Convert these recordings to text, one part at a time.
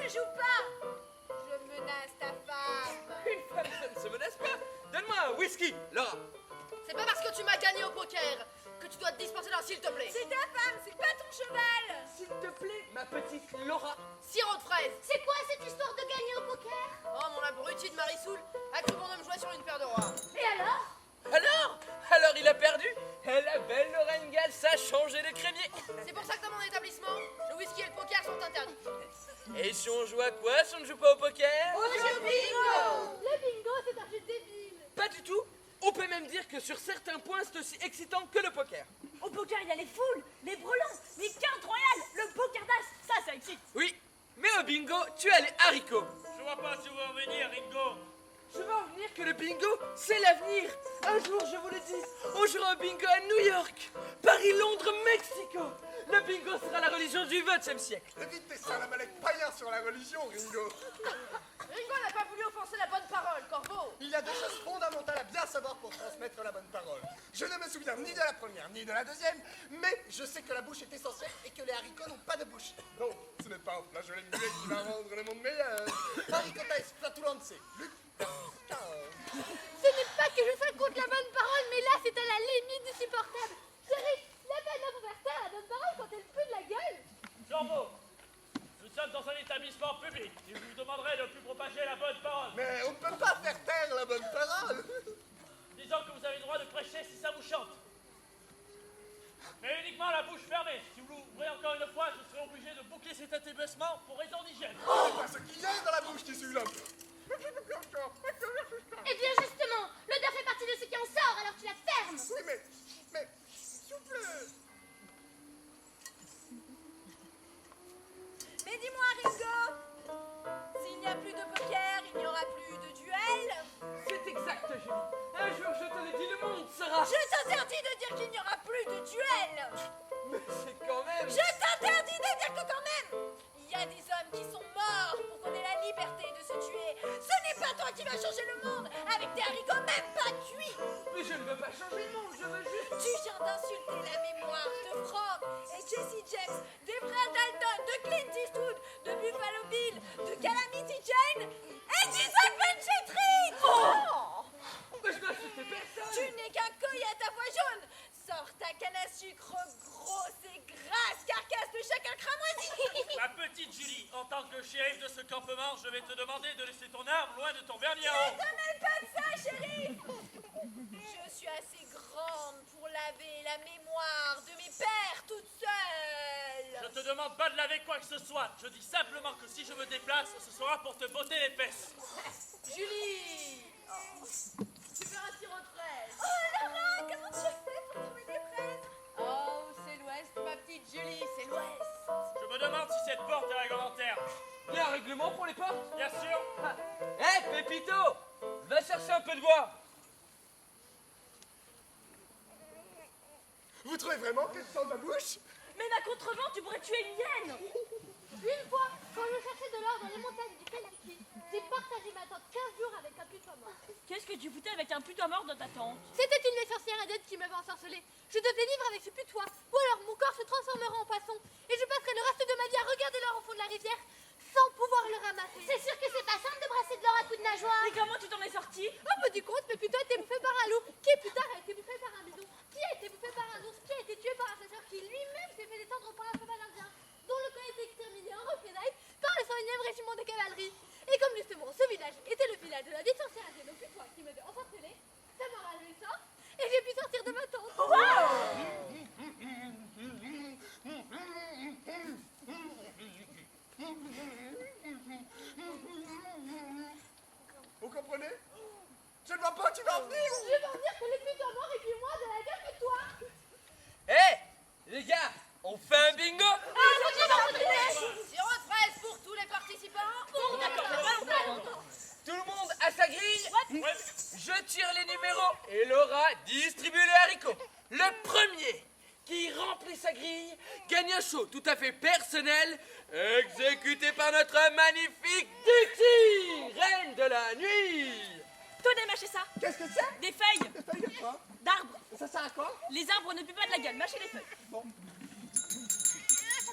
ne joue pas. Je menace ta femme. Une femme, ça ne se menace pas. Donne-moi un whisky, Laura. C'est pas parce que tu m'as gagné au poker que tu dois te dispenser d'un s'il te plaît. C'est ta femme, c'est pas ton cheval. S'il te plaît, ma petite Laura. Sirop de fraise. C'est quoi cette histoire de gagner au poker? Oh mon abruti de Marie-Soul a cru bon de me jouer sur une paire de rois. Et alors? Alors il a perdu. Et la belle Lorraine Gall, ça a changé de crémier. C'est pour ça que dans mon établissement, le whisky et le poker sont interdits. Et si on joue à quoi si on ne joue pas au poker? Au jeu bingo. Le bingo, c'est un jeu débile. Pas du tout. On peut même dire que sur certains points, c'est aussi excitant que le poker. Au poker, il y a les foules, les brelans, les cartes royales, le poker d'as, ça excite. Oui, mais au bingo, tu as les haricots. Je vois pas si vous en venir, Ringo. Je veux en venir que le bingo, c'est l'avenir. Un jour, je vous le dis, on jouera au bingo à New York, Paris, Londres, Mexico. Le bingo sera la religion du XXe siècle. Évite tes salamalek païens sur la religion, Ringo. Ringo n'a pas voulu offenser la bonne parole, Corbeau. Il y a des choses fondamentales à bien savoir pour transmettre la bonne parole. Je ne me souviens ni de la première ni de la deuxième, mais je sais que la bouche est essentielle et que les haricots n'ont pas de bouche. Donc, ce n'est pas un flageolet muet qui va rendre le monde meilleur. Haricotes flatulense. Luc. Ce n'est pas que je sois contre la bonne parole, mais là, c'est à la limite du supportable. Chérie, la peine de faire taire la bonne parole quand elle pue de la gueule. Corbeau, nous sommes dans un établissement public. Et je vous demanderai de ne plus propager la bonne parole. Mais on ne peut pas faire taire la bonne parole. Disons que vous avez le droit de prêcher si ça vous chante. Mais uniquement la bouche fermée. Si vous l'ouvrez encore une fois, je serai obligé de boucler cet établissement pour raison d'hygiène. C'est pas ce qu'il y a dans la bouche qui suit l'homme. Eh bien, justement, l'odeur fait partie de ce qui en sort, alors tu la fermes. Oui, mais, s'il vous plaît. Mais dis-moi, Ringo, s'il n'y a plus de poker, il n'y aura plus de duel. C'est exact, Julie. Un jour, je te l'ai dit, le monde sera... Je t'interdis de dire qu'il n'y aura plus de duel. Mais c'est quand même... Je t'interdis de dire que quand même, il y a des hommes qui sont morts pour qu'on ait la liberté de se tuer. Ce n'est pas toi qui vas changer le monde avec des haricots même pas cuits. Mais je ne veux pas changer le monde, je veux juste... Tu viens d'insulter la mémoire de Frank et Jesse James, des frères Dalton, de Clint Eastwood, de Buffalo Bill, de Calamity Jane et d'Isaac Ben Chetry. Oh! Mais je n'insulte personne. Tu n'es qu'un coyote à voix jaune. Sors ta canne à sucre grosse et grasse, carcasse de chacal cramoisi. Ma petite Julie, en tant que shérif de ce campement, je vais te demander de laisser ton arme loin de ton vernis à Ne ongles. te mêle pas de ça, chérie. Je suis assez grande pour laver la mémoire de mes pères toute seule. Je te demande pas de laver quoi que ce soit. Je dis simplement que si je me déplace, ce sera pour te botter les fesses. Julie, tu veux un sirop de fraise? Oh Laura, comment tu fais pour trouver des fraises? Oh, c'est l'Ouest, ma petite Julie, c'est l'Ouest. Je me demande si cette porte est réglementaire. Il y a un règlement pour les portes? Bien sûr. Hé, Pépito, va chercher un peu de bois. Vous trouvez vraiment qu'elle sent la bouche? Mais d'un contrevent, tu pourrais tuer une hyène. Une fois, quand je cherchais de l'or dans les montagnes du Kentucky, j'ai partagé ma tente 15 jours avec un putois mort. Qu'est-ce que tu foutais avec un putois mort dans ta tente? C'était une vieille sorcière adepte qui m'avait ensorcelée. Je devais vivre avec ce putois, ou alors mon corps se transformera en poisson, et je passerai le reste de ma vie à regarder l'or au fond de la rivière, sans pouvoir le ramasser. C'est sûr que c'est pas simple de brasser de l'or à coups de nageoire. Et comment tu t'en es sorti? Au bout du compte, mes putois étaient bouffés par un loup, qui plus tard a été bouffé par un bison, qui a été bouffé par un ours, qui a été tué par un chasseur, qui lui-même s'est fait descendre par un cheval indien, dont le camp a été exterminé en représailles par le 101e régiment de cavalerie. Et comme justement ce village était le village de la vieille sorcière indienne au putois qui m'avait ensorcelé, ça m'a ralevé le sang, et j'ai pu sortir de ma tente. Vous comprenez? Je ne vois pas où tu vas en venir. Je vais en dire que les putois morts et puis moi de la gueule que toi. Hé, les gars, on fait un bingo? Sirop de fraise pour tous les participants. Bon, d'accord, mais pas longtemps. Tout le monde à sa grille? Ouais. Je tire les numéros et Laura distribue les haricots. Le premier qui remplit sa grille gagne un show tout à fait personnel exécuté par notre magnifique Dixie, reine de la nuit. Tenez, mâchez ça. Qu'est-ce que c'est? Des feuilles Des feuilles de quoi? d'arbres. Ça sert à quoi? Les arbres ne puent pas de la gueule, mâchez les feuilles.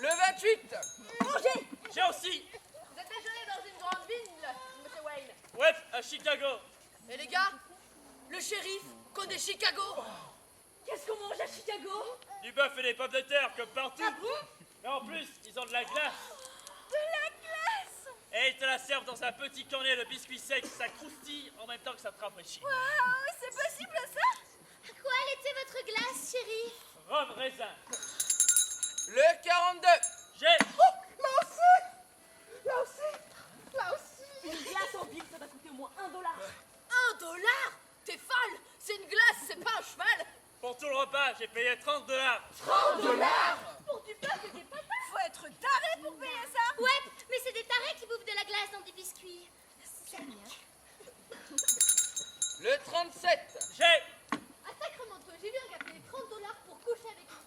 Le 28, Mangez. J'ai aussi. Vous êtes des jeunes? grande ville, monsieur Wayne. Ouais, à Chicago. Et les gars, le shérif connaît Chicago. Qu'est-ce qu'on mange à Chicago? Du bœuf et des pommes de terre comme partout. Ah bon? Et en plus, ils ont de la glace. De la glace. Et ils te la servent dans un petit cornet de biscuits secs. Ça croustille en même temps que ça te rafraîchit. Waouh, c'est possible ça? À quoi elle était votre glace, chérie? Rhum raisin. Le 42. J'ai... Là aussi. Une glace en ville, ça va coûter au moins $1. $1? T'es folle. C'est une glace, c'est pas un cheval. Pour tout le repas, j'ai payé $30. Pour du bœuf et des patates. Faut être taré pour payer ça. Ouais, mais c'est des tarés qui bouffent de la glace dans des biscuits. C'est bien. Le 37. J'ai... À Sacramento, j'ai vu un gars payer $30 pour coucher avec une fille.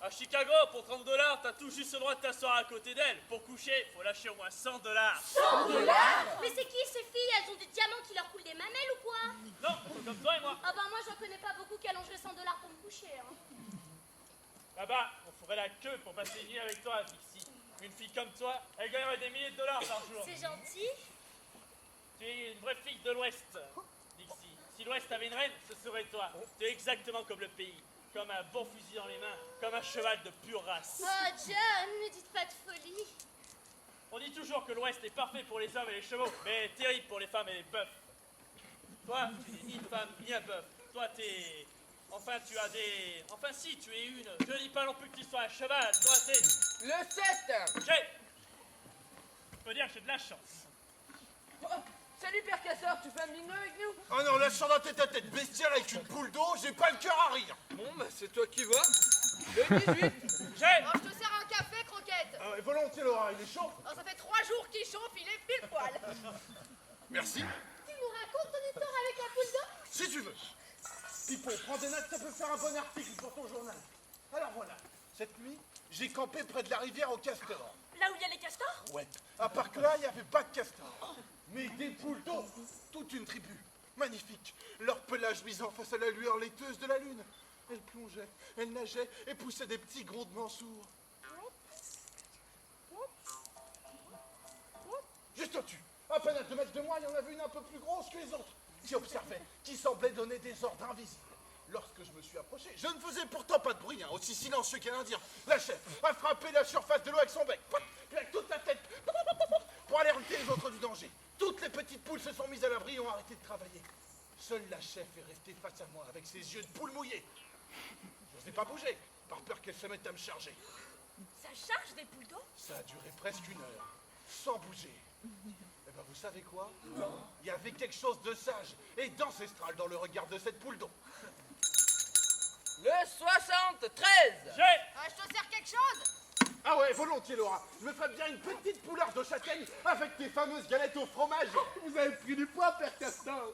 À Chicago, pour $30, t'as tout juste le droit de t'asseoir à côté d'elle. Pour coucher, faut lâcher au moins $100. Mais c'est qui ces filles? Elles ont des diamants qui leur coulent des mamelles ou quoi? Non, c'est comme toi et moi. Ah bah moi j'en connais pas beaucoup qui allongeraient $100 pour me coucher. Hein. Là-bas, on ferait la queue pour passer une nuit avec toi, Dixie. Une fille comme toi, elle gagnerait des milliers de dollars par jour. C'est gentil. Tu es une vraie fille de l'Ouest, Dixie. Si l'Ouest avait une reine, ce serait toi. Tu es exactement comme le pays. Comme un bon fusil dans les mains, comme un cheval de pure race. Oh John, ne dites pas de folie. On dit toujours que l'Ouest est parfait pour les hommes et les chevaux, mais terrible pour les femmes et les bœufs. Toi, tu n'es ni une femme ni un bœuf. Toi, t'es... Enfin, tu as des... Enfin, si, tu es une... Je ne dis pas non plus que tu sois un cheval. Toi, t'es... Le 7. J'ai... Je peux dire que j'ai de la chance. Oh, salut Père Casseur, tu fais un bingo avec nous? Oh non, lâche dans tête à tête bestiale avec une poule d'eau, j'ai pas le cœur à rire. Bon, bah c'est toi qui vois. Le 18. J'ai... Oh, je te sers un café, Croquette. Ah ouais, volontiers Laura, il est chaud. Oh, ça fait 3 jours qu'il chauffe, il est pile poil. Merci. Tu nous racontes ton histoire avec la poule d'eau? Si tu veux. Pipo, prends des notes, ça peut faire un bon article pour ton journal. Alors voilà, cette nuit, j'ai campé près de la rivière au Castor. Là où il y a les castors? Ouais. À part que là, il n'y avait pas de castor. Mais des poules d'eau, toute une tribu. Magnifique. Leur pelage luisant face à la lueur laiteuse de la lune. Elles plongeaient, elles nageaient et poussaient des petits grondements sourds. Juste au-dessus, à peine à 2 mètres de moi, il y en avait une un peu plus grosse que les autres, qui observait, qui semblait donner des ordres invisibles. Lorsque je me suis approché, je ne faisais pourtant pas de bruit, hein, aussi silencieux qu'un indien. La chef a frappé la surface de l'eau avec son bec, puis avec toute la tête, pour alerter les autres du danger. Toutes les petites poules se sont mises à l'abri et ont arrêté de travailler. Seule la chef est restée face à moi, avec ses yeux de poule mouillés. Je n'osais pas bouger, par peur qu'elle se mette à me charger. Ça charge des poules d'eau? Ça a duré presque 1 heure, sans bouger. Eh ben, vous savez quoi? Il y avait quelque chose de sage et d'ancestral dans le regard de cette poule d'eau. Le 73. J'ai... Je te sers quelque chose? Ah ouais, volontiers, Laura. Je me ferais bien une petite poularde de châtaigne avec tes fameuses galettes au fromage. Vous avez pris du poids, Père Castor.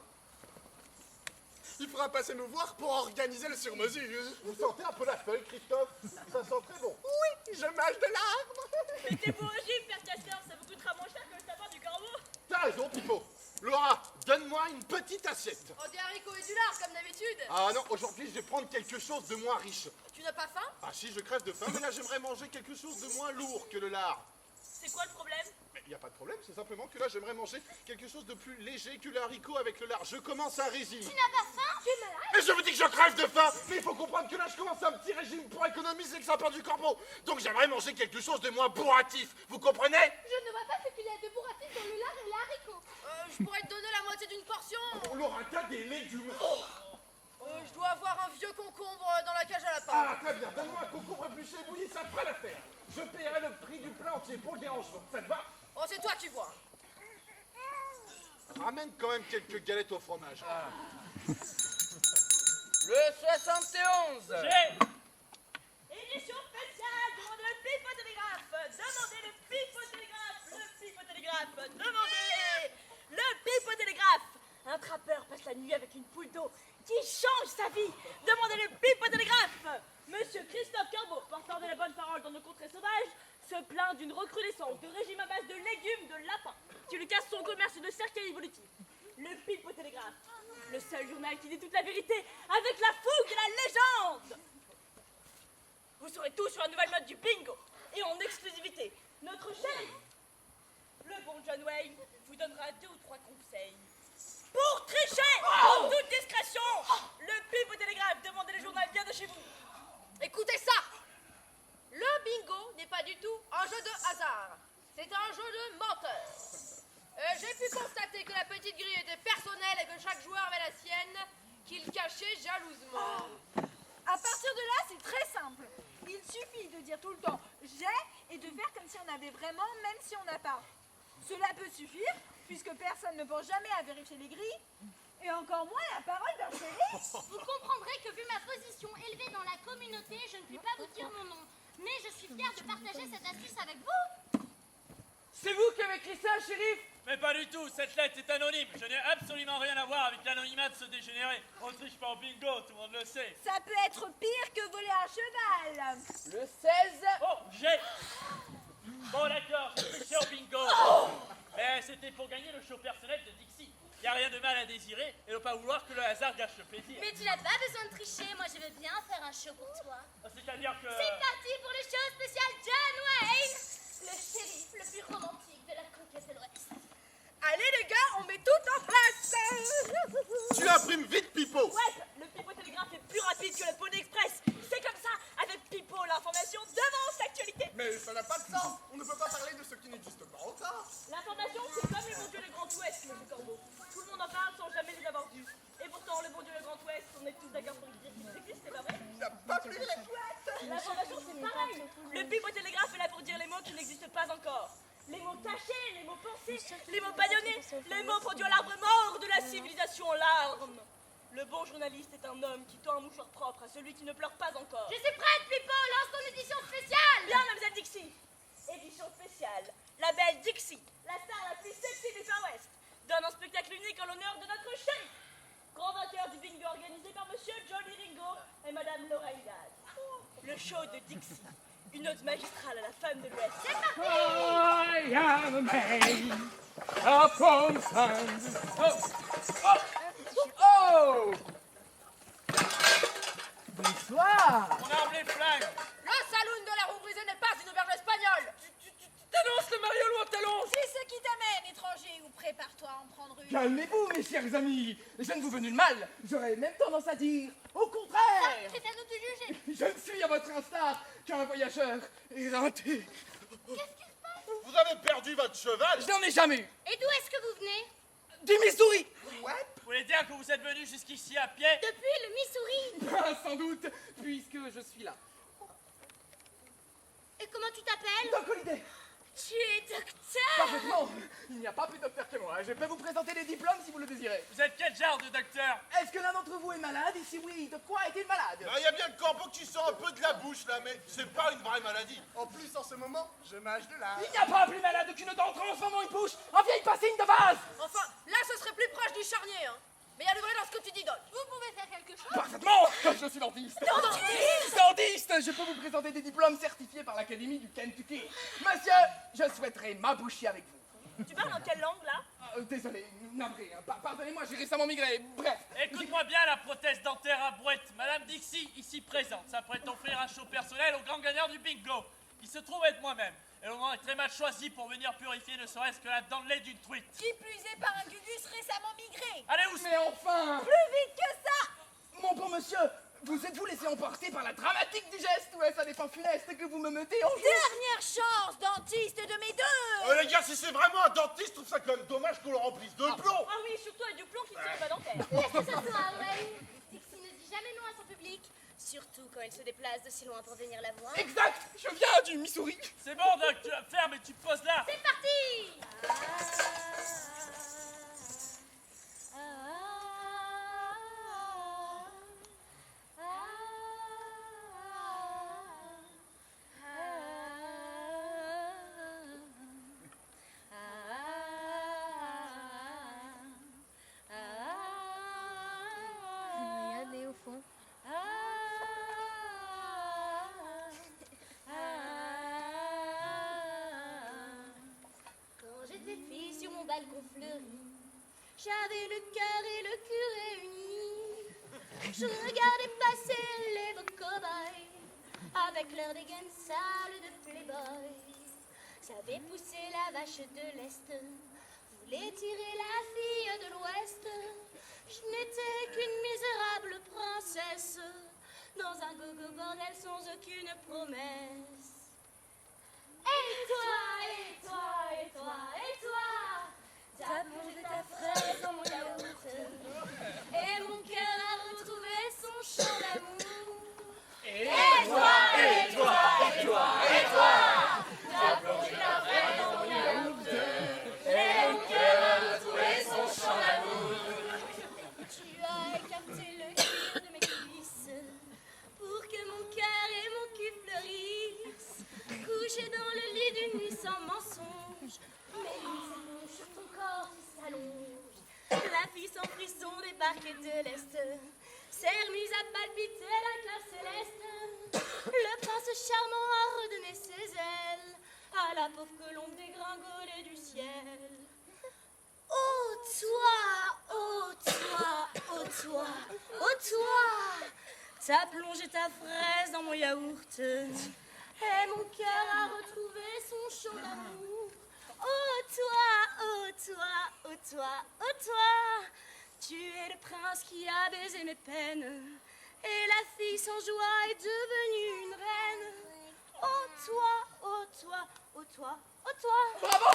Il faudra passer nous voir pour organiser le sur-mesure. Vous sentez un peu la feuille, Christophe? Ça sent très bon. Oui, je mâche de l'arbre. Mettez-vous au gym, Père Castor, ça vous coûtera moins cher que le sapin du corbeau. T'as raison, Pipo. Laura, donne-moi une petite assiette. Oh, des haricots et du lard, comme d'habitude. Ah non, aujourd'hui, je vais prendre quelque chose de moins riche. Tu n'as pas faim? Ah si, je crève de faim, mais là, j'aimerais manger quelque chose de moins lourd que le lard. C'est quoi le problème? Mais il n'y a pas de problème, c'est simplement que là, j'aimerais manger quelque chose de plus léger que le haricot avec le lard. Je commence un régime. Tu n'as pas faim? Tu es malade? Mais je vous dis que je crève de faim. Mais il faut comprendre que là, je commence un petit régime pour économiser le sapin du corbeau. Donc j'aimerais manger quelque chose de moins bourratif. Vous comprenez? Je ne vois pas ce qu'il y a de bourratif dans le lard et l'haricot. Je pourrais te donner la moitié d'une portion. On l'aura qu'à des légumes. Je dois avoir un vieux concombre dans la cage à lapin. Ah, très bien. Donne-moi un concombre épluché et bouilli, ça fera l'affaire. Je paierai le prix du plat entier pour le dérangement. Ça te va? Oh, c'est toi qui vois. Ramène quand même quelques galettes au fromage. Le 71. J'ai... Édition spéciale, demandez le pipotélégraphe. Demandez le pipotélégraphe. Le pipotélégraphe. Demandez le pipotélégraphe. Un trappeur passe la nuit avec une poule d'eau qui change sa vie. Demandez le pipotélégraphe. Monsieur Christophe Corbeau, porteur de la bonne parole dans nos contrées sauvages, se plaint d'une recrudescence de régime à base de légumes de lapin qui lui casse son commerce de cercueil évolutif. Le pipotélégraphe, le seul journal qui dit toute la vérité avec la fougue et la légende. Vous saurez tout sur la nouvelle mode du bingo et en exclusivité. Notre chef le bon John Wayne vous donnera 2 ou 3 conseils. Pour tricher, en toute discrétion, le pipe au télégraphe, demandez le journal bien de chez vous. Écoutez ça. Le bingo n'est pas du tout un jeu de hasard. C'est un jeu de menteur. J'ai pu constater que la petite grille était personnelle et que chaque joueur avait la sienne, qu'il cachait jalousement. À partir de là, c'est très simple. Il suffit de dire tout le temps « j'ai » et de faire comme si on avait vraiment, même si on n'a pas. Cela peut suffire, puisque personne ne pense jamais à vérifier les grilles, et encore moins la parole d'un shérif. Vous comprendrez que vu ma position élevée dans la communauté, je ne puis pas vous dire mon nom. Mais je suis fière de partager cette astuce avec vous. C'est vous qui avez écrit ça, shérif? Mais pas du tout, cette lettre est anonyme. Je n'ai absolument rien à voir avec l'anonymat de ce dégénéré. On triche pas au bingo, tout le monde le sait. Ça peut être pire que voler un cheval. Le 16. Oh, j'ai... Bon d'accord, j'ai triché au bingo. Mais c'était pour gagner le show personnel de Dixie. Y a rien de mal à désirer et ne pas vouloir que le hasard gâche le plaisir. Mais tu n'as pas besoin de tricher, moi je veux bien faire un show pour toi. C'est-à-dire que... C'est parti pour le show spécial John Wayne, le shérif le plus romantique de la conquête de l'Ouest. Allez les gars, on met tout en place. Tu imprimes vite, Pipo. Ouais, le pipe au télégraphe est plus rapide que le Pony Express. C'est comme ça, avec Pipo, l'information devance l'actualité. Mais ça n'a pas de sens. On ne peut pas parler de ce qui n'existe pas encore. L'information, c'est comme les bons dieux le Grand Ouest, monsieur Corbeau. Tout le monde en parle sans jamais les avoir vus. Et pourtant, le bon dieu le Grand Ouest, on est tous d'accord pour dire qu'il existe, c'est pas vrai? Il n'y a pas plus de chouette. L'information, c'est pareil. Le pipe au télégraphe est là pour dire les mots qui n'existent pas encore. Les mots cachés, les mots pensés, les mots bâillonnés, les mots produits à l'arbre mort de la civilisation en larmes. Le bon journaliste est un homme qui tend un mouchoir propre à celui qui ne pleure pas encore. Je suis prête, Pipo, lance ton édition spéciale. Bien, mademoiselle Dixie. Édition spéciale. La belle Dixie, la star la plus sexy du Far West, donne un spectacle unique en l'honneur de notre shérif. Grand vainqueur du bingo organisé par monsieur Johnny Ringo et madame Lorraine Gad. Le show de Dixie. Une note magistrale à la femme de l'Ouest. C'est parti! I am a man upon sand. Oh! Bonsoir! Mon arme les flingues. Le saloon de la roue brisée n'est pas une auberge espagnole. T'annonces le mariole ou on t'annonce? C'est ce qui t'amène, étranger, ou prépare-toi à en prendre une. Calmez-vous, mes chers amis. Je ne vous veux nul mal. J'aurais même tendance à dire au contraire. C'est à nous de juger. Je ne suis à votre instar qu'un voyageur éreinté. Vous avez perdu votre cheval. Je n'en ai jamais eu. Et d'où est-ce que vous venez? Du Missouri. Ouais. Vous voulez dire que vous êtes venu jusqu'ici à pied? Depuis le Missouri. Ah, sans doute, puisque je suis là. Et comment tu t'appelles? Doc Holliday. Tu es docteur. Parfaitement. Il n'y a pas plus docteur que moi. Je peux vous présenter les diplômes si vous le désirez. Vous êtes quel genre de docteur? Est-ce que l'un d'entre vous est malade? Et si oui, de quoi est-il malade? Il y a bien le corbeau qui sort un peu de la bouche là, mais c'est pas une vraie maladie. En plus, en ce moment, je mâche de l'âge. Il n'y a pas plus malade qu'une dent transformant une bouche en vieille bassine de vase. Enfin, là ce serait plus proche du charnier, hein. Mais il y a du vrai dans ce que tu dis, Doc. Vous pouvez faire quelque chose? Parfaitement. Je suis dentiste. Dentiste. Je peux vous présenter des diplômes certifiés par l'Académie du Kentucky. Monsieur, je souhaiterais m'aboucher avec vous. Tu parles en quelle langue là? Désolé, navré. Pardonnez-moi, j'ai récemment migré. Bref. Écoute-moi bien la prothèse dentaire à brouette. Madame Dixie, ici présente, s'apprête offrir un show personnel au grand gagnant du bingo. Il se trouve être moi-même. Et le moment est très mal choisi pour venir purifier ne serait-ce que la dent de lait d'une truite. Qui plus est par un gugus récemment migré. Allez, où Mais enfin. Plus vite que ça. Mon bon monsieur, vous êtes-vous laissé emporter par la dramatique du geste ou est-ce à des fins funestes que vous me mettez en jeu? Dernière chance, dentiste de mes deux. Les gars, si c'est vraiment un dentiste, je trouve ça quand même dommage qu'on le remplisse de plomb. Ah oui, surtout avec du plomb qui tire ma dentaire. Laisse-le s'asseoir, Wayne. Dixie ne dit jamais non à son public. Surtout quand elle se déplace de si loin pour venir la voir. Exact. Je viens du Missouri. C'est bon, Doc, tu la fermes et tu te poses là. C'est parti. Regardez au fond. Quand j'étais fille sur mon balcon fleuri, j'avais le cœur et le cul réunis. Je regardais passer les beaux cow-boys avec leurs dégaines sales de playboy. savait pousser la vache de l'Est, voulait tirer la fille de l'Ouest. Je n'étais qu'une misérable princesse, dans un gogo bordel sans aucune promesse. Et toi, et toi, et toi, et toi, t'as plongé ta fraise dans mon yaourt, et mon cœur a retrouvé son chant d'amour. Et toi, et toi, et toi, et toi, t'as plongé ta fraise dans mon yaourt, et mon cœur a retrouvé son chant d'amour. Tu as écarté le cuir de mes cuisses pour que mon cœur et mon cul fleurissent, couché dans le lit d'une nuit sans mensonge. Mes nuits s'allongent sur ton corps qui s'allonge. La fille sans frisson débarque de l'Est, s'est remise à palpiter la classe céleste. Le prince charmant a redonné ses ailes à la pauvre colombe dégringolée du ciel. Oh toi, oh toi, oh toi, oh toi, t'as plongé ta fraise dans mon yaourt, et mon cœur a retrouvé son chant d'amour. Oh toi, oh toi, oh toi, oh toi, tu es le prince qui a baisé mes peines, et la fille sans joie est devenue une reine. Oh toi, oh toi, oh toi, oh toi. Bravo!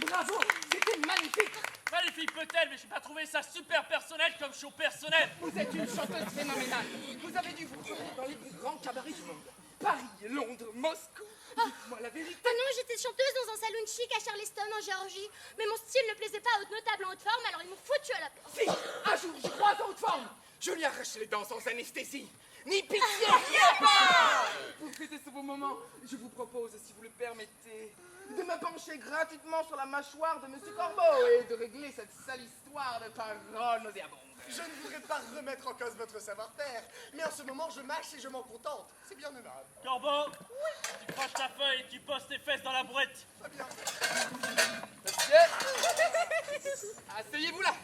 Bravo! C'était magnifique! Magnifique peut-être, mais j'ai pas trouvé ça super personnel comme show personnel. Vous êtes une chanteuse phénoménale. Vous avez dû vous retrouver dans les plus grands cabarets du monde. Paris, Londres, Moscou. Dites-moi la vérité. Ah non, j'étais chanteuse dans un salon chic à Charleston en Géorgie, mais mon style ne plaisait pas aux notables en haute forme, alors ils m'ont foutu à la porte. Si, un jour, je croise en haute forme. Je lui arrache les dents sans anesthésie. Ni pitié, rien pas. Pour fêter ce beau moment, je vous propose, si vous le permettez, de me pencher gratuitement sur la mâchoire de Monsieur Corbeau et de régler cette sale histoire de paroles nauséabondes. Je ne voudrais pas remettre en cause votre savoir-faire, mais en ce moment, je mâche et je m'en contente. C'est bien aimable. Corbeau, tu croches ta feuille et tu poses tes fesses dans la brouette. Très bien. Monsieur, asseyez-vous là.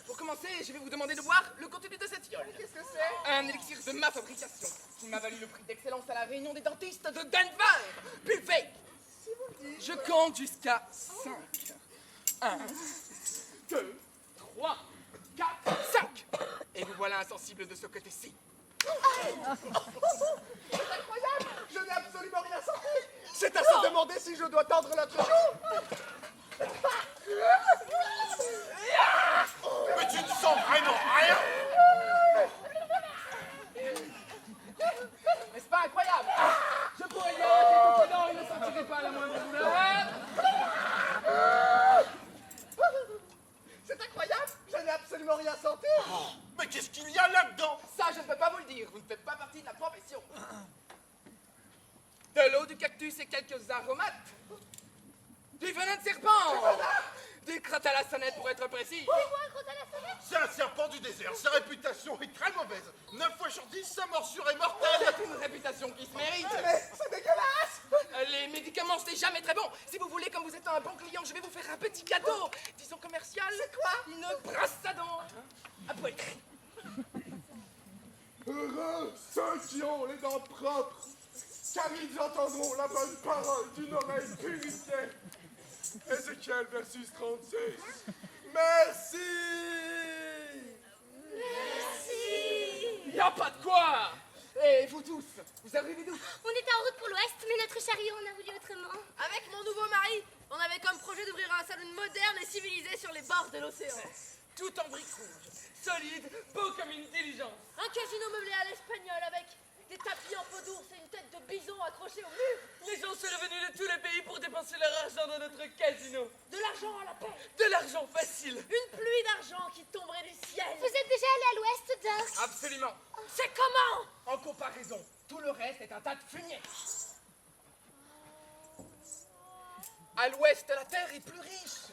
Pour commencer, je vais vous demander de boire le contenu de cette fiole. Qu'est-ce que c'est? Un élixir de ma fabrication, qui m'a valu le prix d'excellence à la réunion des dentistes de Denver. Pulfake. Je compte jusqu'à 5. 1, 2, 3, 4, 5. Et vous voilà insensible de ce côté-ci. C'est incroyable! Je n'ai absolument rien senti! C'est à se demander si je dois tendre l'autre joue! Mais tu ne sens vraiment rien! N'est-ce pas incroyable? Je pourrais y arracher tout dedans, il ne sentirait pas la moindre douleur. C'est incroyable! Je n'ai absolument rien senti! Mais qu'est-ce qu'il y a là-dedans? Ça, je ne peux pas vous le dire, vous ne faites pas partie de la profession. De l'eau, du cactus et quelques aromates. Du venin de serpent. Du crotte à la sonnette pour être précis. C'est un serpent du désert, sa réputation est très mauvaise. 9 fois sur 10, sa morsure est mortelle. C'est une réputation qui se mérite. Mais c'est dégueulasse! Les médicaments, c'est jamais très bon. Si vous voulez, comme vous êtes un bon client, je vais vous faire un petit cadeau. Disons commercial. C'est quoi? Une brosse à dents. À poêlerie. Heureux ceux qui ont les dents propres, car ils entendront la bonne parole d'une oreille purifiée. Ézéchiel versus 36. Merci! Il n'y a pas de quoi. Et vous tous, vous arrivez d'où? On était en route pour l'Ouest, mais notre chariot en a voulu autrement. Avec mon nouveau mari, on avait comme projet d'ouvrir un salon moderne et civilisé sur les bords de l'océan. Tout en briques rouges, solide, beau comme une diligence. Un casino meublé à l'espagnol avec des tapis en peau d'ours et une tête de bison accrochée au mur. Les gens seraient venus de tous les pays pour dépenser leur argent dans notre casino. De l'argent à la paix. De l'argent facile. Une pluie d'argent qui tomberait du ciel. Vous êtes déjà allé à l'Ouest, Doc? Absolument. C'est comment? En comparaison, tout le reste est un tas de fumier. À l'ouest, la terre est plus riche.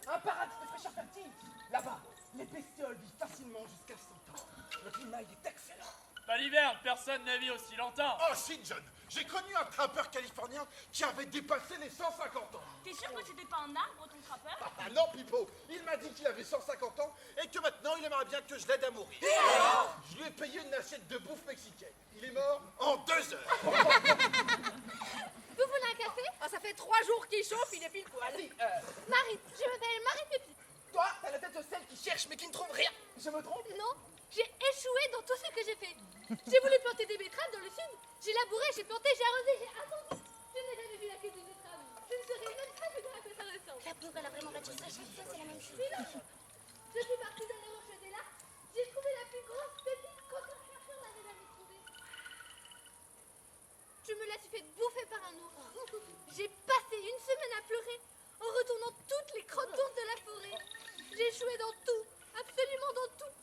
Un paradis de fraîcheur fertile. Là-bas, les bestioles vivent facilement jusqu'à 100 ans. Le climat il est excellent. Pas l'hiver, personne ne vit aussi longtemps. Oh si, John, j'ai connu un trappeur californien qui avait dépassé les 150 ans. T'es sûr que c'était pas un arbre, ton trappeur? Ah non, Pipo, il m'a dit qu'il avait 150 ans et que maintenant il aimerait bien que je l'aide à mourir. Je lui ai payé une assiette de bouffe mexicaine. Il est mort en 2 heures. Vous Vous voulez un café? Ah, ça fait 3 jours qu'il chauffe, il est pile poil. Vas-y, Marie, je m'appelle Marie Pépite. toi, t'as la tête de celle qui cherche mais qui ne trouve rien. Je me trompe? Non, j'ai échoué dans tout ce que j'ai fait. J'ai voulu planter des betteraves dans le sud. J'ai labouré, j'ai planté, j'ai arrosé, j'ai attendu. Je n'ai jamais vu la queue d'une betterave. Je ne saurais même pas te dire à quoi ça ressemble. La pauvre, elle a vraiment bâti ça chaque fois, c'est la même chose. Mais non, je suis partie dans les roches des lacs. J'ai trouvé la plus grosse pépite qu'aucun chercheur n'avait jamais trouvée. Je me la suis fait bouffer par un ours. J'ai passé une semaine à pleurer en retournant toutes les crottons de la forêt. J'ai échoué dans tout, absolument dans tout.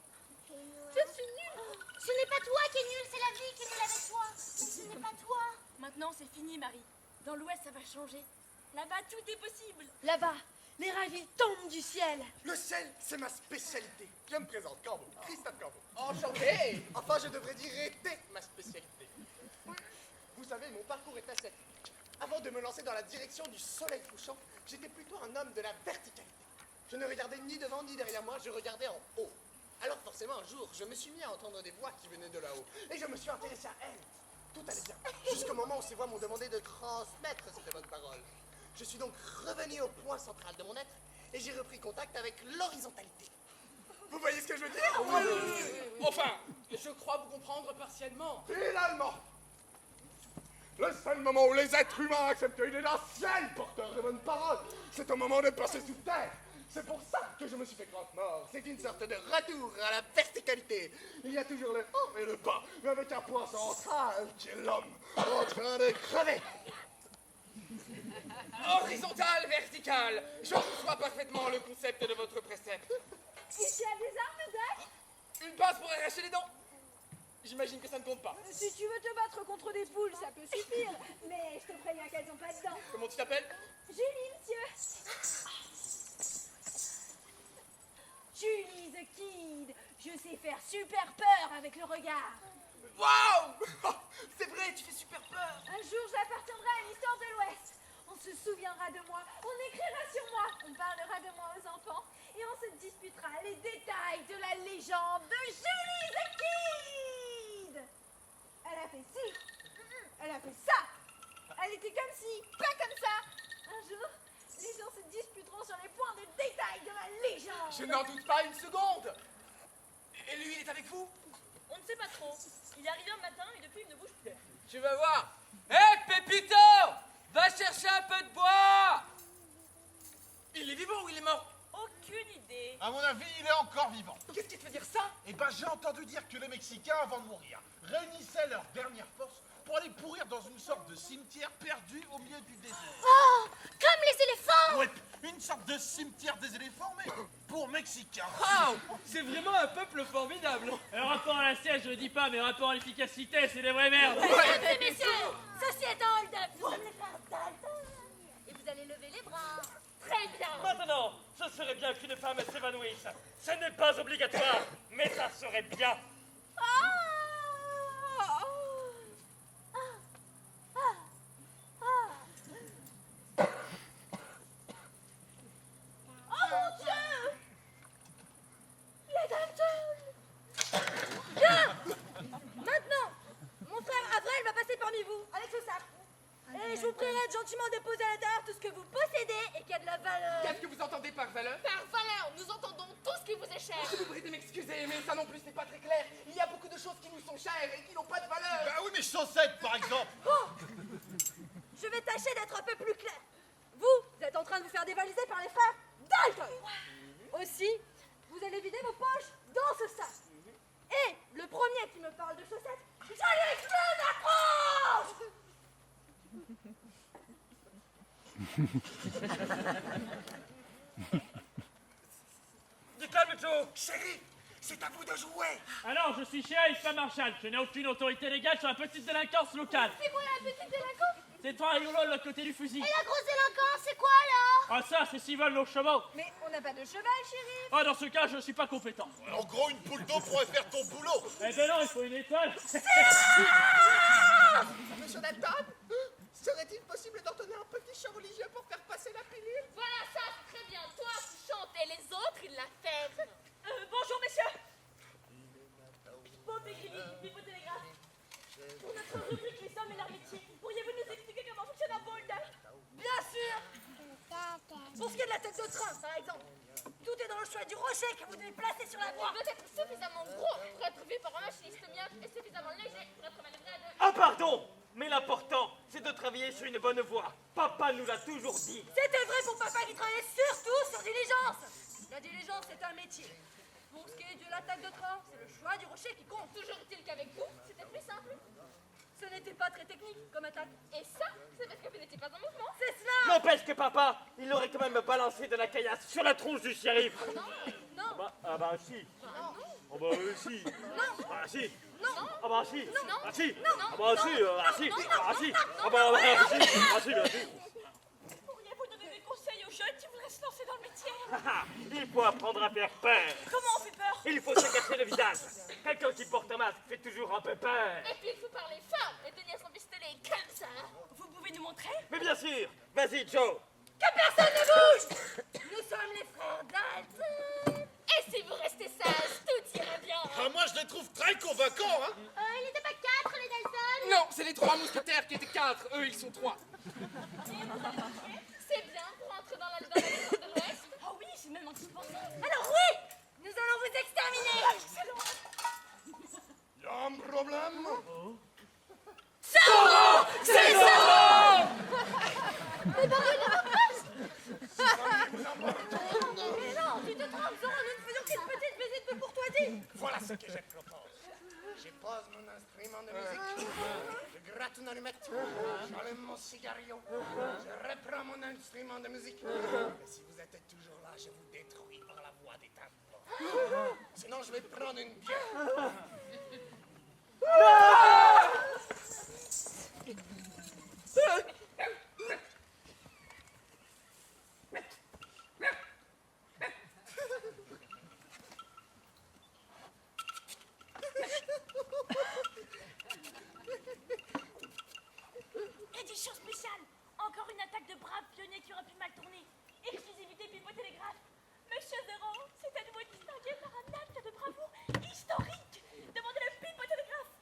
Je suis nulle. Ce n'est pas toi qui es nul, c'est la vie qui est nulle avec toi. Mais ce n'est pas toi. Maintenant, c'est fini, Marie. Dans l'Ouest, ça va changer. Là-bas, tout est possible. Là-bas, les rêves ils tombent du ciel. Le ciel, c'est ma spécialité. Je me présente, Corbeau, Christophe Corbeau. Enchanté. Enfin, je devrais dire était ma spécialité. Vous savez, mon parcours est assez. Avant de me lancer dans la direction du soleil couchant, j'étais plutôt un homme de la verticalité. Je ne regardais ni devant ni derrière moi, je regardais en haut. Alors forcément, un jour, je me suis mis à entendre des voix qui venaient de là-haut. Et je me suis intéressé à elles. Tout allait bien. Jusqu'au moment où ces voix m'ont demandé de transmettre ces bonnes paroles. Je suis donc revenu au point central de mon être et j'ai repris contact avec l'horizontalité. Vous voyez ce que je veux dire? Enfin, je crois vous comprendre partiellement. Finalement, le seul moment où les êtres humains acceptent une essentiel porteur de bonnes paroles, c'est au moment de passer sous terre. C'est pour ça que je me suis fait croque-mort. C'est une sorte de retour à la verticalité. Il y a toujours le haut et le bas, mais avec un point central qui est l'homme en train de crever. Horizontal, vertical. Je reçois parfaitement le concept de votre précepte. Ici a des armes, Doc? Une pince pour arracher les dents. J'imagine que ça ne compte pas. Si tu veux te battre contre des poules, ça peut suffire. Mais je te préviens qu'elles ont pas de dents. Comment tu t'appelles? Julie, monsieur. Julie the Kid. Je sais faire super peur avec le regard. Waouh! C'est vrai, tu fais super peur. Un jour, j'appartiendrai à l'histoire de l'Ouest. On se souviendra de moi, on écrira sur moi, on parlera de moi aux enfants et on se disputera les détails de la légende de Julie the Kid. Elle a fait ci, elle a fait ça, elle était comme ci, pas comme ça. Un jour, les gens se disputeront sur les points de détail de la légende. Je n'en doute pas une seconde. Et lui, il est avec vous? On ne sait pas trop. Il est arrivé un matin et depuis, il ne bouge plus. Tu vas voir. Hé, Pépito! Va chercher un peu de bois! Il est vivant ou il est mort? Aucune idée. À mon avis, il est encore vivant. Qu'est-ce qui te fait dire ça? Eh ben, j'ai entendu dire que les Mexicains, avant de mourir, réunissaient leurs dernières forces pour aller pourrir dans une sorte de cimetière perdu au milieu du désert. Oh, comme les éléphants. Ouais, une sorte de cimetière des éléphants, mais pour Mexicains. Waouh! C'est vraiment un peuple formidable. Le rapport à la siège, je le dis pas, mais rapport à l'efficacité, c'est des vraies merdes. Messieurs, ceci est un hold-up. Nous sommes les frères Dalton. Et vous allez lever les bras. Très bien. Maintenant, ce serait bien qu'une femme s'évanouisse. Ce n'est pas obligatoire, mais ça serait bien. Oh mon Dieu! Les Dalton! Bien! Maintenant, mon frère Avril va passer parmi vous avec ce sac. Et je vous prierai de gentiment déposer à l'intérieur tout ce que vous possédez et qui a de la valeur. Qu'est-ce que vous entendez par valeur? Par valeur, nous entendons tout ce qui vous est cher. Je vous prie de m'excuser, mais ça non plus, c'est pas très clair. Il y a beaucoup de choses qui nous sont chères et qui n'ont pas de valeur. Bah oui, mes chaussettes, par exemple. Je vais tâcher d'être un peu plus clair. Vous êtes en train de vous faire dévaliser par les frères Dalton. Aussi, vous allez vider vos poches dans ce sac. Et le premier qui me parle de chaussettes, je lui explose la tronche. Du calme, Joe. Chérie, c'est à vous de jouer. Alors, je suis shérif, pas marshal. Je n'ai aucune autorité légale sur la petite délinquance locale. C'est quoi la petite délinquance? C'est toi, rigolo, de l'autre côté du fusil. Et la grosse délinquance, c'est quoi alors? Ah, ça, c'est s'ils veulent nos chevaux. Mais on n'a pas de cheval, chérie. Ah, dans ce cas, je suis pas compétent. En gros, une poule d'eau pourrait faire ton boulot. Eh ben non, il faut une étoile. Monsieur Dalton, serait-il possible d'ordonner un petit chant religieux pour faire passer la pilule? Voilà ça, c'est très bien. Toi, tu chantes et les autres, ils la ferment. Bonjour, messieurs. Pipot Télégraphe. Pour notre rubrique Les hommes et leur métier, pourriez-vous nous expliquer comment fonctionne un ball rocher que vous devez placer sur la voie. Il doit être suffisamment gros pour être vu par un machiniste mien et suffisamment léger pour être manœuvré à deux. Ah pardon! Mais l'important, c'est de travailler sur une bonne voie. Papa nous l'a toujours dit. C'était vrai pour papa qui travaillait surtout sur diligence. La diligence, c'est un métier. Pour ce qui est de l'attaque de train, c'est le choix du rocher qui compte. Toujours est-il qu'avec vous, c'était plus simple. Ce n'était pas très technique comme attaque. Et ça, c'est parce que vous n'étiez pas en mouvement. C'est cela. N'empêche que papa, il aurait quand même balancé de la caillasse sur la tronche du shérif. Non. Ah bah si. Ah bah si. Ah si. Non. Ah bah si. Non. Ah si. Non. Ah bah si. Ah si. Non. Ah si. Non. Ah bah si. Ah si, bien sûr. Pourriez-vous donner des conseils aux jeunes qui voudraient se lancer dans le métier? Il faut apprendre à faire peur. Comment on fait peur? Il faut se cacher le visage. Quelqu'un qui porte un masque fait toujours un peu peur. Et puis il faut parler fort et tenir son pistolet comme ça. Vous pouvez nous montrer? Mais bien sûr. Vas-y, Joe. Que personne ne bouge. Nous sommes les frères Dalton. Et si vous restez sages, tout ira bien. Ah, moi, je les trouve très convaincants, hein. Ils n'étaient pas 4, les Dalton. Non, c'est les 3 mousquetaires qui étaient 4. Eux, ils sont 3. C'est bien pour entrer dans la maison de l'Ouest. Oh oui, c'est même indispensable. Alors oui, nous allons vous exterminer. Y a un problème? C'est ça. Mais bordel de votre place. Mais non, tu te trompes, Zoro, nous ne faisons qu'une petite visite de courtoisie. Voilà ce que je propose. Je pose mon instrument de musique, je gratte une allumette, j'allume mon cigario, je reprends mon instrument de musique. Et si vous êtes toujours là, je vous détruis par la voix des tambours. Sinon, je vais prendre une bière. Édition spéciale. Encore une attaque de braves pionniers qui aura pu mal tourner. Exclusivité Pipo Télégraphe. Monsieur Zero s'est à nouveau distingué par un acte de bravoure historique. Demandez le Pipo Télégraphe.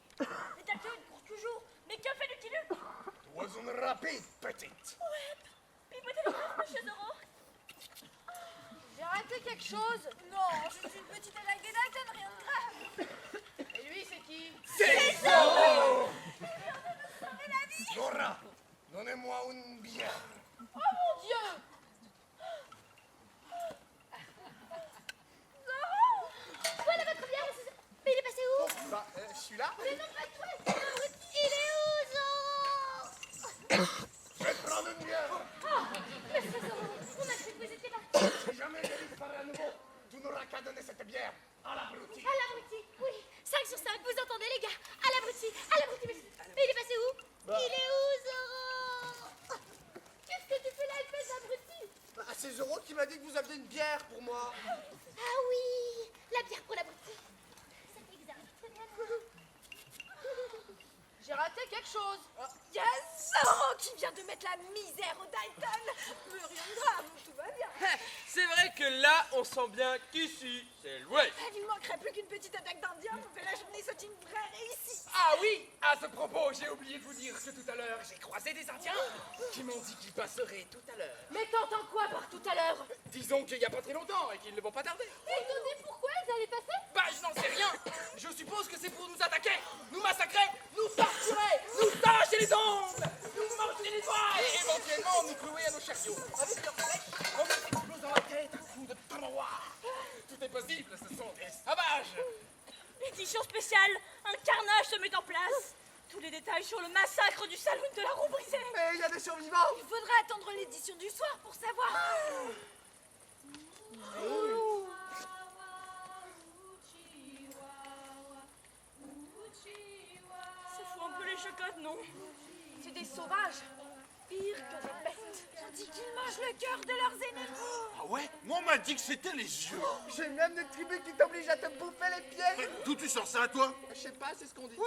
Les Dalton courent toujours. Mais que fait Lucky Luke? Toi, une rapide, petite. Ouais. Pipo Télégraphe, Monsieur Zero. J'ai raté quelque chose. Non, je suis une petite attaque des Dalton, rien de grave. Et lui, c'est qui? C'est Zoro! Nora, donnez-moi une bière. Oh mon Dieu! Voilà votre bière, monsieur. Mais il est passé où? Bah, je suis là. Mais non, pas toi, c'est un abruti. Il est où, Zoro? Je vais prendre une bière. Monsieur Zoro, on a cru que vous étiez parti. Si jamais je disparais à nouveau, tu n'auras qu'à donner cette bière à l'abruti. À l'abruti, oui. 5 sur 5, vous entendez, les gars? À l'abruti, monsieur. Mais il est passé où? Il est où, Zoro? Qu'est-ce que tu fais là, espèce d'abruti? Bah, c'est Zoro qui m'a dit que vous aviez une bière pour moi. Ah oui, la bière pour l'abruti. C'est exact. J'ai raté quelque chose. Il y a Zoro qui vient de mettre la misère au Dalton. Mais rien de grave, tout va bien. C'est vrai que là, on sent bien qu'ici, c'est l'Ouest. Il ne manquerait plus qu'une petite attaque d'Indiens pour que la journée soit une vraie réussite. Ah oui, à ce propos, j'ai oublié de vous dire que tout à l'heure, j'ai croisé des Indiens qui m'ont dit qu'ils passeraient tout à l'heure. Mais t'entends quoi par tout à l'heure? Disons qu'il n'y a pas très longtemps et qu'ils ne vont pas tarder. Ils t'ont dit pourquoi ils allaient passer? Bah, je n'en sais rien. Je suppose que c'est pour nous attaquer, nous massacrer, nous torturer, nous arracher les ongles, nous manger les doigts et éventuellement nous clouer à nos chariots. Avec leurs flèches, on nous explose dans la tête un coup de tambour. Tout est possible, ce sont des sauvages. Édition spéciale. Un carnage se met en place. Tous les détails sur le massacre du saloon de la roue brisée. Et il y a des survivants. Il faudra attendre l'édition du soir pour savoir. Ça fout un peu les chocottes, non? C'est des sauvages. Pire que des bêtes. On dit qu'ils mangent le cœur de leurs ennemis. Ah ouais? Moi, on m'a dit que c'était les yeux. J'ai même des tribus qui t'obligent à te bouffer les pieds. D'où tu sors ça, toi? Je sais pas, c'est ce qu'on dit.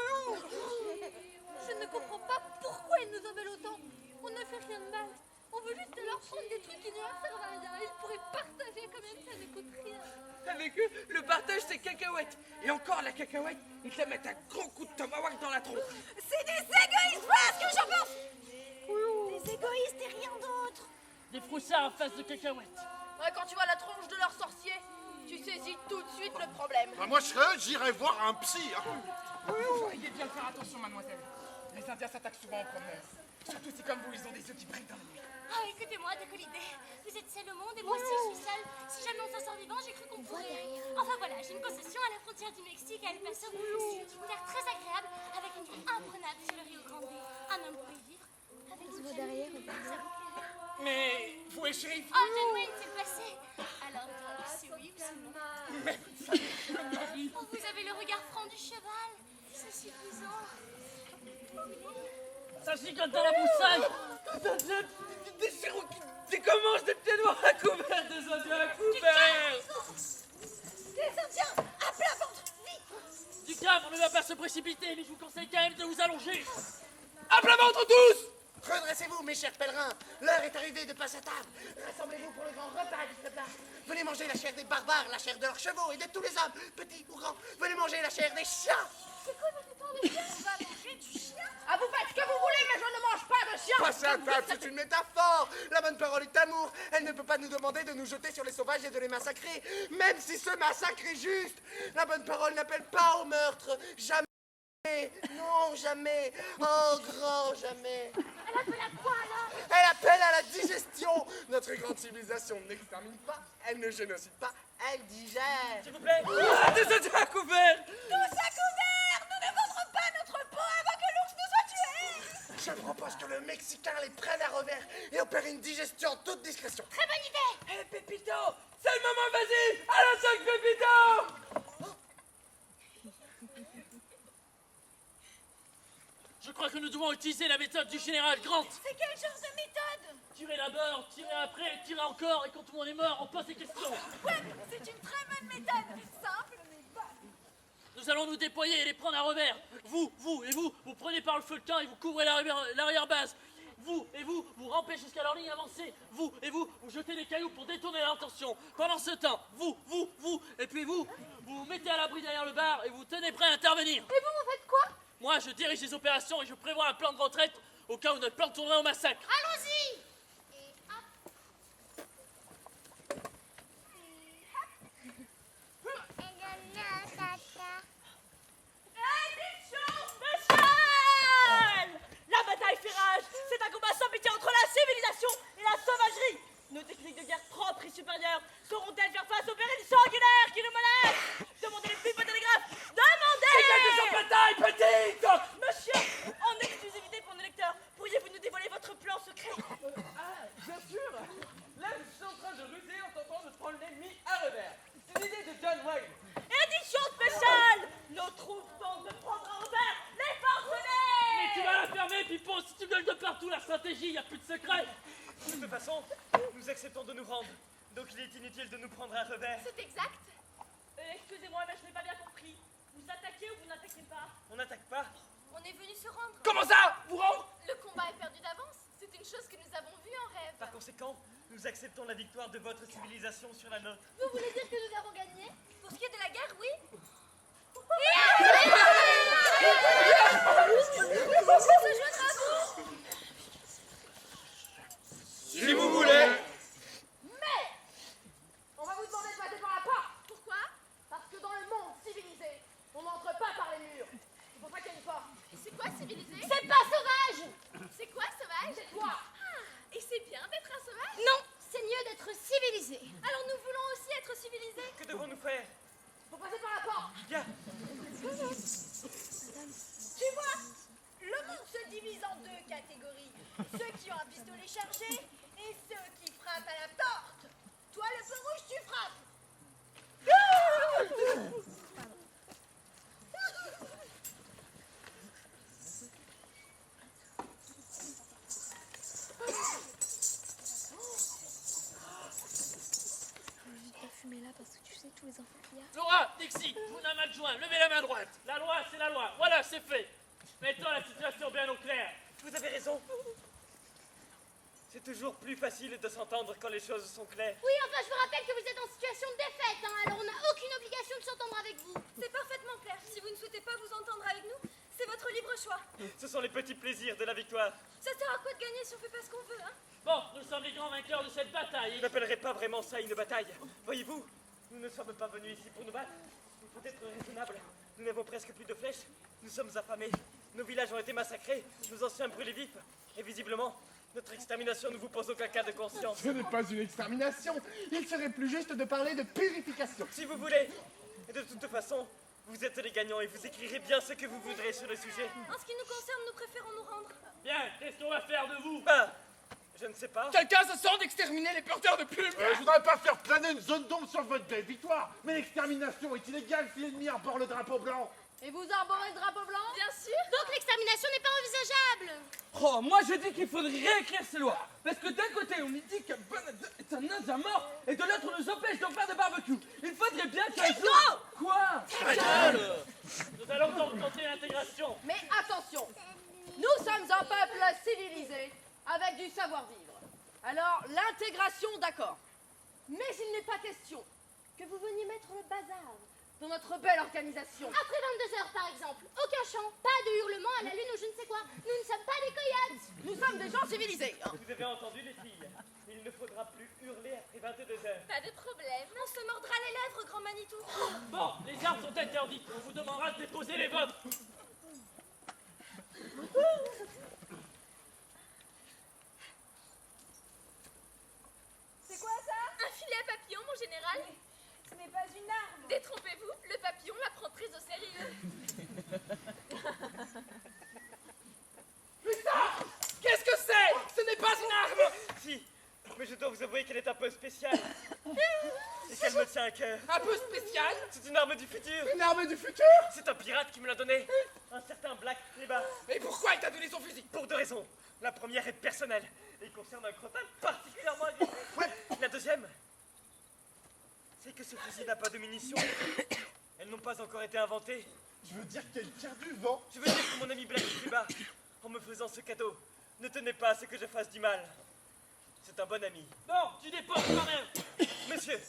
Je ne comprends pas pourquoi ils nous en veulent autant. On ne fait rien de mal. On veut juste leur prendre des trucs qui ne leur servent à rien. Ils pourraient partager quand même, ça ne coûte rien. Avec eux, le partage, c'est cacahuète. Et encore, la cacahuète, ils te la mettent un gros coup de tomahawk dans la tronche. C'est des égoïstes, voilà ce que j'en pense. Des égoïstes et rien d'autre. Des froussards à face de cacahuètes. Ouais, quand tu vois la tronche de leur sorcier, tu saisis tout de suite le problème. Bah, moi, j'irai voir un psy. Hein. Vous pourriez bien faire attention, mademoiselle. Les Indiens s'attaquent souvent aux promeneurs. Surtout si, comme vous, ils ont des yeux qui brillent dans la nuit. Ah, écoutez-moi, décolidé. Vous êtes seul au monde et moi aussi je suis seule. Si jamais on s'en sort vivant, j'ai cru qu'on pourrait. Enfin voilà, j'ai une possession à la frontière du Mexique à El Paso qui m'a l'air très agréable avec une vue imprenable sur le Rio Grande. Un homme peut y vivre avec une derrière. Ça vous plairait? Mais vous et shérif. Oh, John Wayne, c'est le passé. Alors, c'est oui ou c'est non? Oh, vous avez le regard franc du cheval. C'est suffisant. Ça gigote dans la broussaille. Des chirous qui décommangent des pieds noirs à couvert, des Indiens à couvert. Les Indiens, à plat ventre, vite! Du calme, on ne va pas se précipiter, mais je vous conseille quand même de vous allonger. À plat ventre tous! Redressez-vous, mes chers pèlerins. L'heure est arrivée de passer à table. Rassemblez-vous pour le grand repas du peuple. Venez manger la chair des barbares, la chair de leurs chevaux et de tous les hommes, petits ou grands. Venez manger la chair des chiens. C'est quoi votre histoire de chien? On va manger du chien. Ah, vous faites ce que vous voulez, mais je ne mange pas de chien. Passer à table, c'est une métaphore. La bonne parole est amour. Elle ne peut pas nous demander de nous jeter sur les sauvages et de les massacrer, même si ce massacre est juste. La bonne parole n'appelle pas au meurtre. Jamais. Non, jamais. Oh, grand jamais. Elle appelle à quoi alors? Elle appelle à la digestion. Notre grande civilisation n'extermine pas, elle ne génocide pas, elle digère. S'il vous plaît. Ah, des Indiens à couvert! Tous à couvert! Nous ne vendrons pas notre peau avant que l'ours nous soit tué! Je propose que le Mexicain les prenne à revers et opère une digestion en toute discrétion. Très bonne idée. Hé, Pépito! C'est le moment, vas-y! À l'attaque, Pépito! Je crois que nous devons utiliser la méthode du général Grant. C'est quel genre de méthode? Tirer d'abord, tirer après, tirer encore, et quand tout le monde est mort, on pose des questions. Ouais, c'est une très bonne méthode. Simple mais bonne. Nous allons nous déployer et les prendre à revers. Vous et vous prenez par le feuilleton et vous couvrez l'arrière-base. Vous et vous rampez jusqu'à leur ligne avancée. Vous et vous jetez des cailloux pour détourner leur intention. Pendant ce temps, vous, et puis vous mettez à l'abri derrière le bar et vous tenez prêt à intervenir. Et vous faites quoi? Moi, je dirige les opérations et je prévois un plan de retraite au cas où notre plan tournerait au massacre. Allons-y. Et hop. Michel! La bataille fait rage. C'est un combat sans pitié entre la civilisation et la sauvagerie. Nos techniques de guerre propres et supérieures sauront-elles faire face aux périls sanguinaires qui nous menacent? Demandez les pipotélégraphes. Demandez! Des bataille, petite! Monsieur, en exclusivité pour nos lecteurs, pourriez-vous nous dévoiler votre plan secret? Bien sûr! Là, je suis en train de ruser en tentant de prendre l'ennemi à revers. C'est l'idée de John Wayne. Édition spéciale! Nos troupes tentent de prendre en revers les forcenés! Mais tu vas la fermer, Pipo. Si tu gueules de partout la stratégie, y a plus de secret. De toute façon, nous acceptons de nous rendre. Donc il est inutile de nous prendre à revers. C'est exact. Excusez-moi, mais je n'ai pas bien compris. Vous attaquez ou vous n'attaquez pas? On n'attaque pas. On est venu se rendre. Comment ça? Vous rendre? Le combat est perdu d'avance. C'est une chose que nous avons vue en rêve. Par conséquent, nous acceptons la victoire de votre civilisation sur la nôtre. Vous voulez dire que nous avons gagné? Pour ce qui est de la guerre, oui. Si vous voulez. Mais on va vous demander de passer par la porte. Pourquoi? Parce que dans le monde civilisé, on n'entre pas par les murs. C'est pour ça qu'il y a une porte. C'est quoi civilisé? C'est pas sauvage. C'est quoi sauvage? C'est toi. Et c'est bien d'être un sauvage? Non, c'est mieux d'être civilisé. Alors nous voulons aussi être civilisés. Que devons-nous faire? Faut passer par la porte. Bien. Tu vois, le monde se divise en deux catégories. Ceux qui ont un pistolet chargé et ceux qui frappent à la porte. Toi, le feu rouge, tu frappes. Laura, Dixie, vous n'avez adjoint, levez la main droite. La loi, c'est la loi. Voilà, c'est fait. Mettons la situation bien au clair. Vous avez raison. C'est toujours plus facile de s'entendre quand les choses sont claires. Oui, enfin, je vous rappelle que vous êtes en situation de défaite, hein, alors on n'a aucune obligation de s'entendre avec vous. C'est parfaitement clair. Si vous ne souhaitez pas vous entendre avec nous, c'est votre libre choix. Ce sont les petits plaisirs de la victoire. Ça sert à quoi de gagner si on fait pas ce qu'on veut, hein? Bon, nous sommes les grands vainqueurs de cette bataille. Je n'appellerais pas vraiment ça une bataille. Voyez-vous, Nous ne sommes pas venus ici pour nous battre. Il faut être raisonnable. Nous n'avons presque plus de flèches. Nous sommes affamés. Nos villages ont été massacrés. Nos anciens brûlés vifs. Et visiblement, notre extermination ne vous pose aucun cas de conscience. Ce n'est pas une extermination. Il serait plus juste de parler de purification. Si vous voulez. Et de toute façon, vous êtes les gagnants et vous écrirez bien ce que vous voudrez sur le sujet. En ce qui nous concerne, nous préférons nous rendre. Bien, qu'est-ce qu'on va faire de vous? Ben, je ne sais pas. Quelqu'un se sent d'exterminer les porteurs de plumes? Je voudrais pas faire planer une zone d'ombre sur votre belle victoire, mais l'extermination est illégale si l'ennemi arbore le drapeau blanc. Et vous arborez le drapeau blanc? Bien sûr. Donc l'extermination n'est pas envisageable. Oh, moi je dis qu'il faudrait réécrire ces lois. Parce que d'un côté, on nous dit que Bonadette est un nain mort, et de l'autre, on nous empêche d'en faire de barbecue. Il faudrait bien qu'un jour... Quoi? Nous allons donc tenter l'intégration. Mais attention, nous sommes un peuple civilisé, avec du savoir-vivre. Alors, l'intégration, d'accord. Mais il n'est pas question que vous veniez mettre le bazar dans notre belle organisation. Après 22 heures, par exemple, aucun chant, pas de hurlement à la lune ou je ne sais quoi. Nous ne sommes pas des coyotes. Nous sommes des gens civilisés. Hein. Vous avez entendu les filles. Il ne faudra plus hurler après 22 heures. Pas de problème. On se mordra les lèvres, grand Manitou. Bon, les armes sont interdites. On vous demandera de déposer les vôtres. C'est quoi ça? Un filet à papillon, mon général. Ce n'est pas une arme. Détrompez-vous, le papillon la prend très au sérieux. Putain! Qu'est-ce que c'est? Ce n'est pas une arme! Si, mais je dois vous avouer qu'elle est un peu spéciale. Et qu'elle me tient à cœur. Un peu spécial? C'est une arme du futur. Une arme du futur? C'est un pirate qui me l'a donnée. Un certain Black Clébat. Et pourquoi il t'a donné son fusil? Pour deux raisons. La première est personnelle et concerne un crottin particulièrement agressif. La deuxième, c'est que ce fusil n'a pas de munitions. Elles n'ont pas encore été inventées. Tu veux dire qu'elle tire du vent? Je veux dire que mon ami Black Clébat, en me faisant ce cadeau, ne tenait pas à ce que je fasse du mal. C'est un bon ami. Bon, tu déportes toi-même. Monsieur,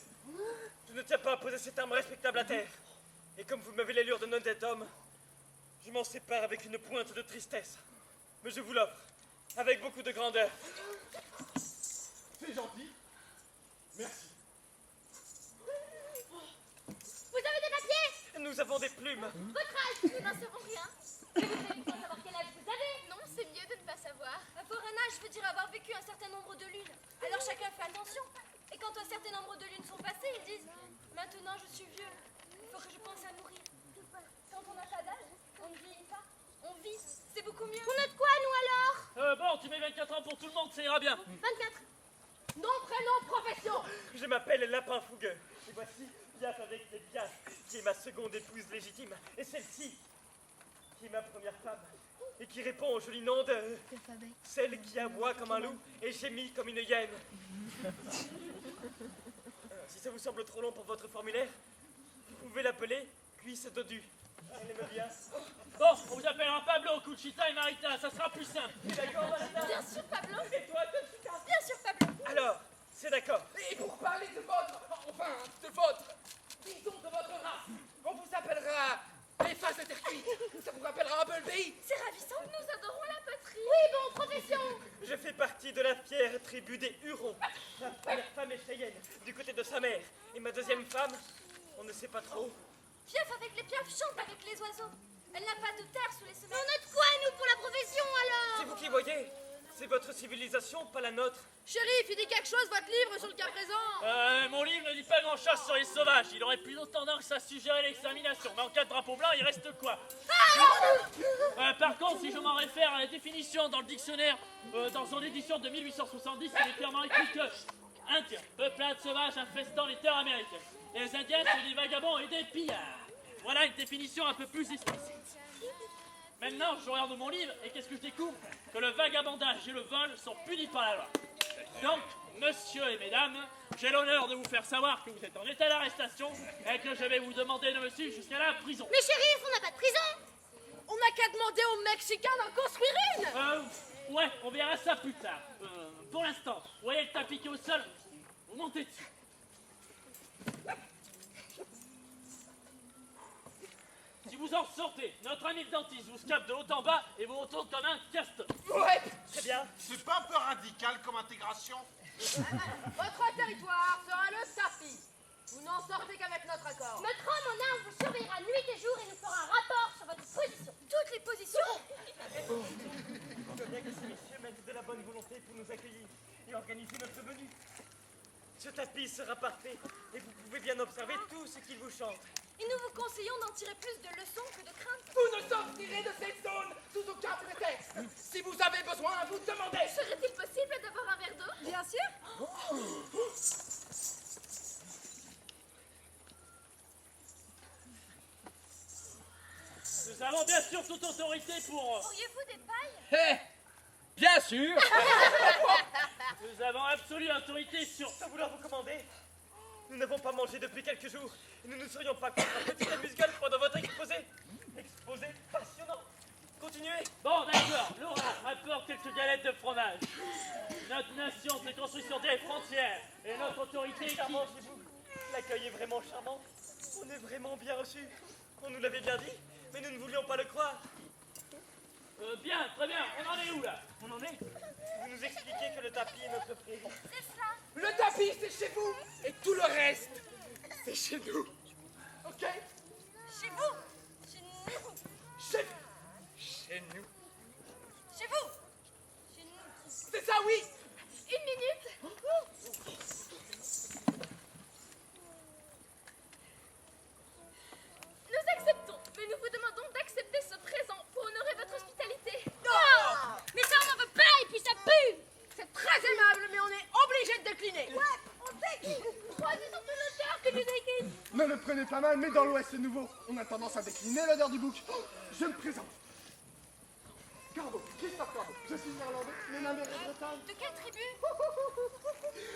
je ne tiens pas à poser cette arme respectable à terre. Et comme vous m'avez l'allure d'un honnête homme, je m'en sépare avec une pointe de tristesse. Mais je vous l'offre, avec beaucoup de grandeur. C'est gentil. Merci. Vous avez des papiers? Nous avons des plumes. Votre âge? Nous n'en savons rien. Mais vous savez pas savoir quel âge vous avez? Non, c'est mieux de ne pas savoir. Un forain âge veut dire avoir vécu un certain nombre de lunes. Alors chacun fait attention. Et quand un certain nombre de lunes sont passées, ils disent « Maintenant je suis vieux, il faut que je pense à mourir. » Quand on n'a pas d'âge, on ne vieillit pas. On vit, c'est beaucoup mieux. On note quoi, nous alors? Bon, tu mets 24 ans pour tout le monde, ça ira bien. 24. Nom, prénom, profession. Je m'appelle Lapin Fougueux. Et voici Piaf avec les Piaf, qui est ma seconde épouse légitime. Et celle-ci, qui est ma première femme. Et qui répond au joli nom de... Celle qui aboie comme un loup et gémit comme une hyène. Si ça vous semble trop long pour votre formulaire, vous pouvez l'appeler Cuisse Dodue. Elle aime bien. Bon, on vous appellera Pablo, Conchita et Marita, ça sera plus simple. D'accord, Marita? Bien sûr, Pablo. Et toi, Conchita? Bien sûr, Pablo. Alors, c'est d'accord. Et pour parler de votre... Enfin, de votre... Disons de votre race, on vous appellera les faces de terre cuite. Ça vous rappellera un peu le pays. C'est ravissant, nous adorons la poterie. Oui, bon, profession. Je fais partie de la fière tribu des Hurons. Ma première femme est Cheyenne, du côté de sa mère. Et ma deuxième femme, on ne sait pas trop. Piaf avec les piafs chante avec les oiseaux. Elle n'a pas de terre sous les semelles. On note quoi, nous, pour la profession, alors? C'est vous qui voyez. C'est votre civilisation, pas la nôtre. Shérif, il dit quelque chose, votre livre, sur le cas présent? Mon livre ne dit pas grand-chose sur les sauvages. Il aurait plutôt tendance à suggérer l'extermination. Mais en cas de drapeau blanc, il reste quoi? Par contre, si je m'en réfère à la définition dans le dictionnaire, dans son édition de 1870, il est clairement écrit que Indiens, peuplade sauvage infestant les terres américaines. Les Indiens sont des vagabonds et des pillards. Voilà une définition un peu plus explicite. Maintenant, je regarde mon livre et qu'est-ce que je découvre? Que le vagabondage et le vol sont punis par la loi. Donc, monsieur et mesdames, j'ai l'honneur de vous faire savoir que vous êtes en état d'arrestation et que je vais vous demander de me suivre jusqu'à la prison. Mais shérif, on n'a pas de prison. On n'a qu'à demander aux Mexicains d'en construire une. Ouais, on verra ça plus tard. Pour l'instant, vous voyez le tas piqué au sol, vous montez dessus. Si vous en sortez, notre ami le dentiste vous scape de haut en bas et vous retourne comme un castor. Ouais. Très bien. C'est pas un peu radical comme intégration? Votre territoire sera le tapis. Vous n'en sortez qu'avec notre accord. Notre homme en armes vous surveillera nuit et jour et nous fera un rapport sur votre position. Toutes les positions. Je veux bien que ces messieurs mettent de la bonne volonté pour nous accueillir et organiser notre venue. Ce tapis sera parfait et vous pouvez bien observer tout ce qu'il vous chante. Et nous vous conseillons d'en tirer plus de leçons que de craintes. Vous ne sortirez de cette zone sous aucun prétexte. Si vous avez besoin, vous demandez. Serait-il possible d'avoir un verre d'eau? Bien sûr. Nous avons bien sûr toute autorité pour... Auriez-vous des pailles? Eh, bien sûr. Nous avons absolue autorité sur... Sans vouloir vous commander, nous n'avons pas mangé depuis quelques jours et nous ne serions pas contre un petit amuse-gueule pendant votre exposé. Exposé passionnant. Continuez. Bon, d'accord, Laura, apporte quelques galettes de fromage. Notre nation se construit sur des frontières et notre autorité qui... Charmant chez vous. L'accueil est vraiment charmant. On est vraiment bien reçus. On nous l'avait bien dit, mais nous ne voulions pas le croire. Bien, très bien, on en est où là? On en est. Vous nous expliquez que le tapis est notre prairie. C'est cela. Le tapis, c'est chez vous. Et tout le reste, c'est chez nous. OK? Chez vous. Chez nous. Chez nous. Chez vous. Chez nous. C'est ça, oui. Une minute. Nous acceptons, mais nous vous demandons d'accepter ce présent pour honorer votre hospitalité. Mais ça, on n'en veut pas et puis ça pue. C'est très aimable, mais on est obligé de décliner. Ouais, on décline. Choisissons tout l'auteur que nous décline. Ne le prenez pas mal, mais dans l'Ouest nouveau, on a tendance à décliner l'odeur du bouc. Je me présente. Carbo, Christophe Carbo. Je suis néerlandais, mais ma mère est bretonne. De quelle tribu?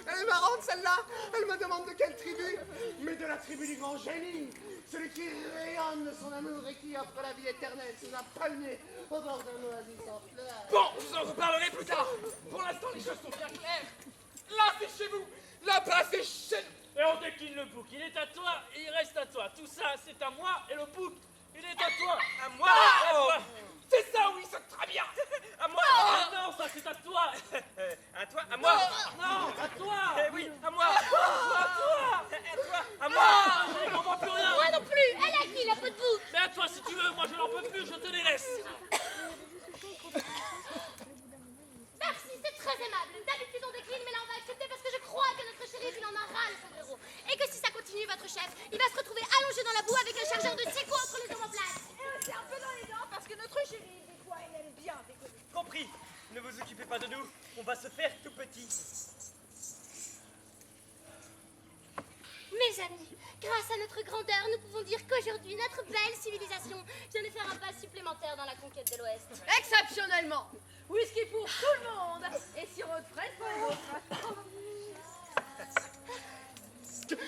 Elle est marrante celle-là. Elle me demande de quelle tribu. Mais de la tribu du grand génie. Celui qui rayonne de son amour et qui offre la vie éternelle sous un palmier au bord d'un oasis en fleurs. Bon, je vous en reparlerai plus tard. Pour l'instant, les choses sont bien claires. Là, c'est chez vous. Là-bas, c'est chez nous. Et on décline le bouc, il est à toi et il reste à toi. Tout ça, c'est à moi et le bouc, il est à toi. À moi. À toi. C'est ça, oui, c'est très bien. À moi. Ah non, ça c'est à toi. À toi. À moi. Non, à toi. Eh oui, à moi. À toi. À moi. Ah, je ne comprends plus rien. Moi non plus. Elle a qui la peau de bouc? Mais à toi si tu veux, moi je n'en peux plus, je te les laisse. Merci, c'est très aimable. D'habitude on décline, mais là on va accepter parce que je crois que notre shérif il en a ras le pauvre héros. Et que si ça continue, votre chef, il va se retrouver allongé dans la boue avec un chargeur de 6 coups entre les omoplates. Et aussi un peu dans les dents parce que notre chérie, des fois, elle aime bien déconner. Compris. Ne vous occupez pas de nous. On va se faire tout petit. Mes amis, grâce à notre grandeur, nous pouvons dire qu'aujourd'hui, notre belle civilisation vient de faire un pas supplémentaire dans la conquête de l'Ouest. Exceptionnellement. Whisky pour tout le monde. Et sirop de fraise pour les autres.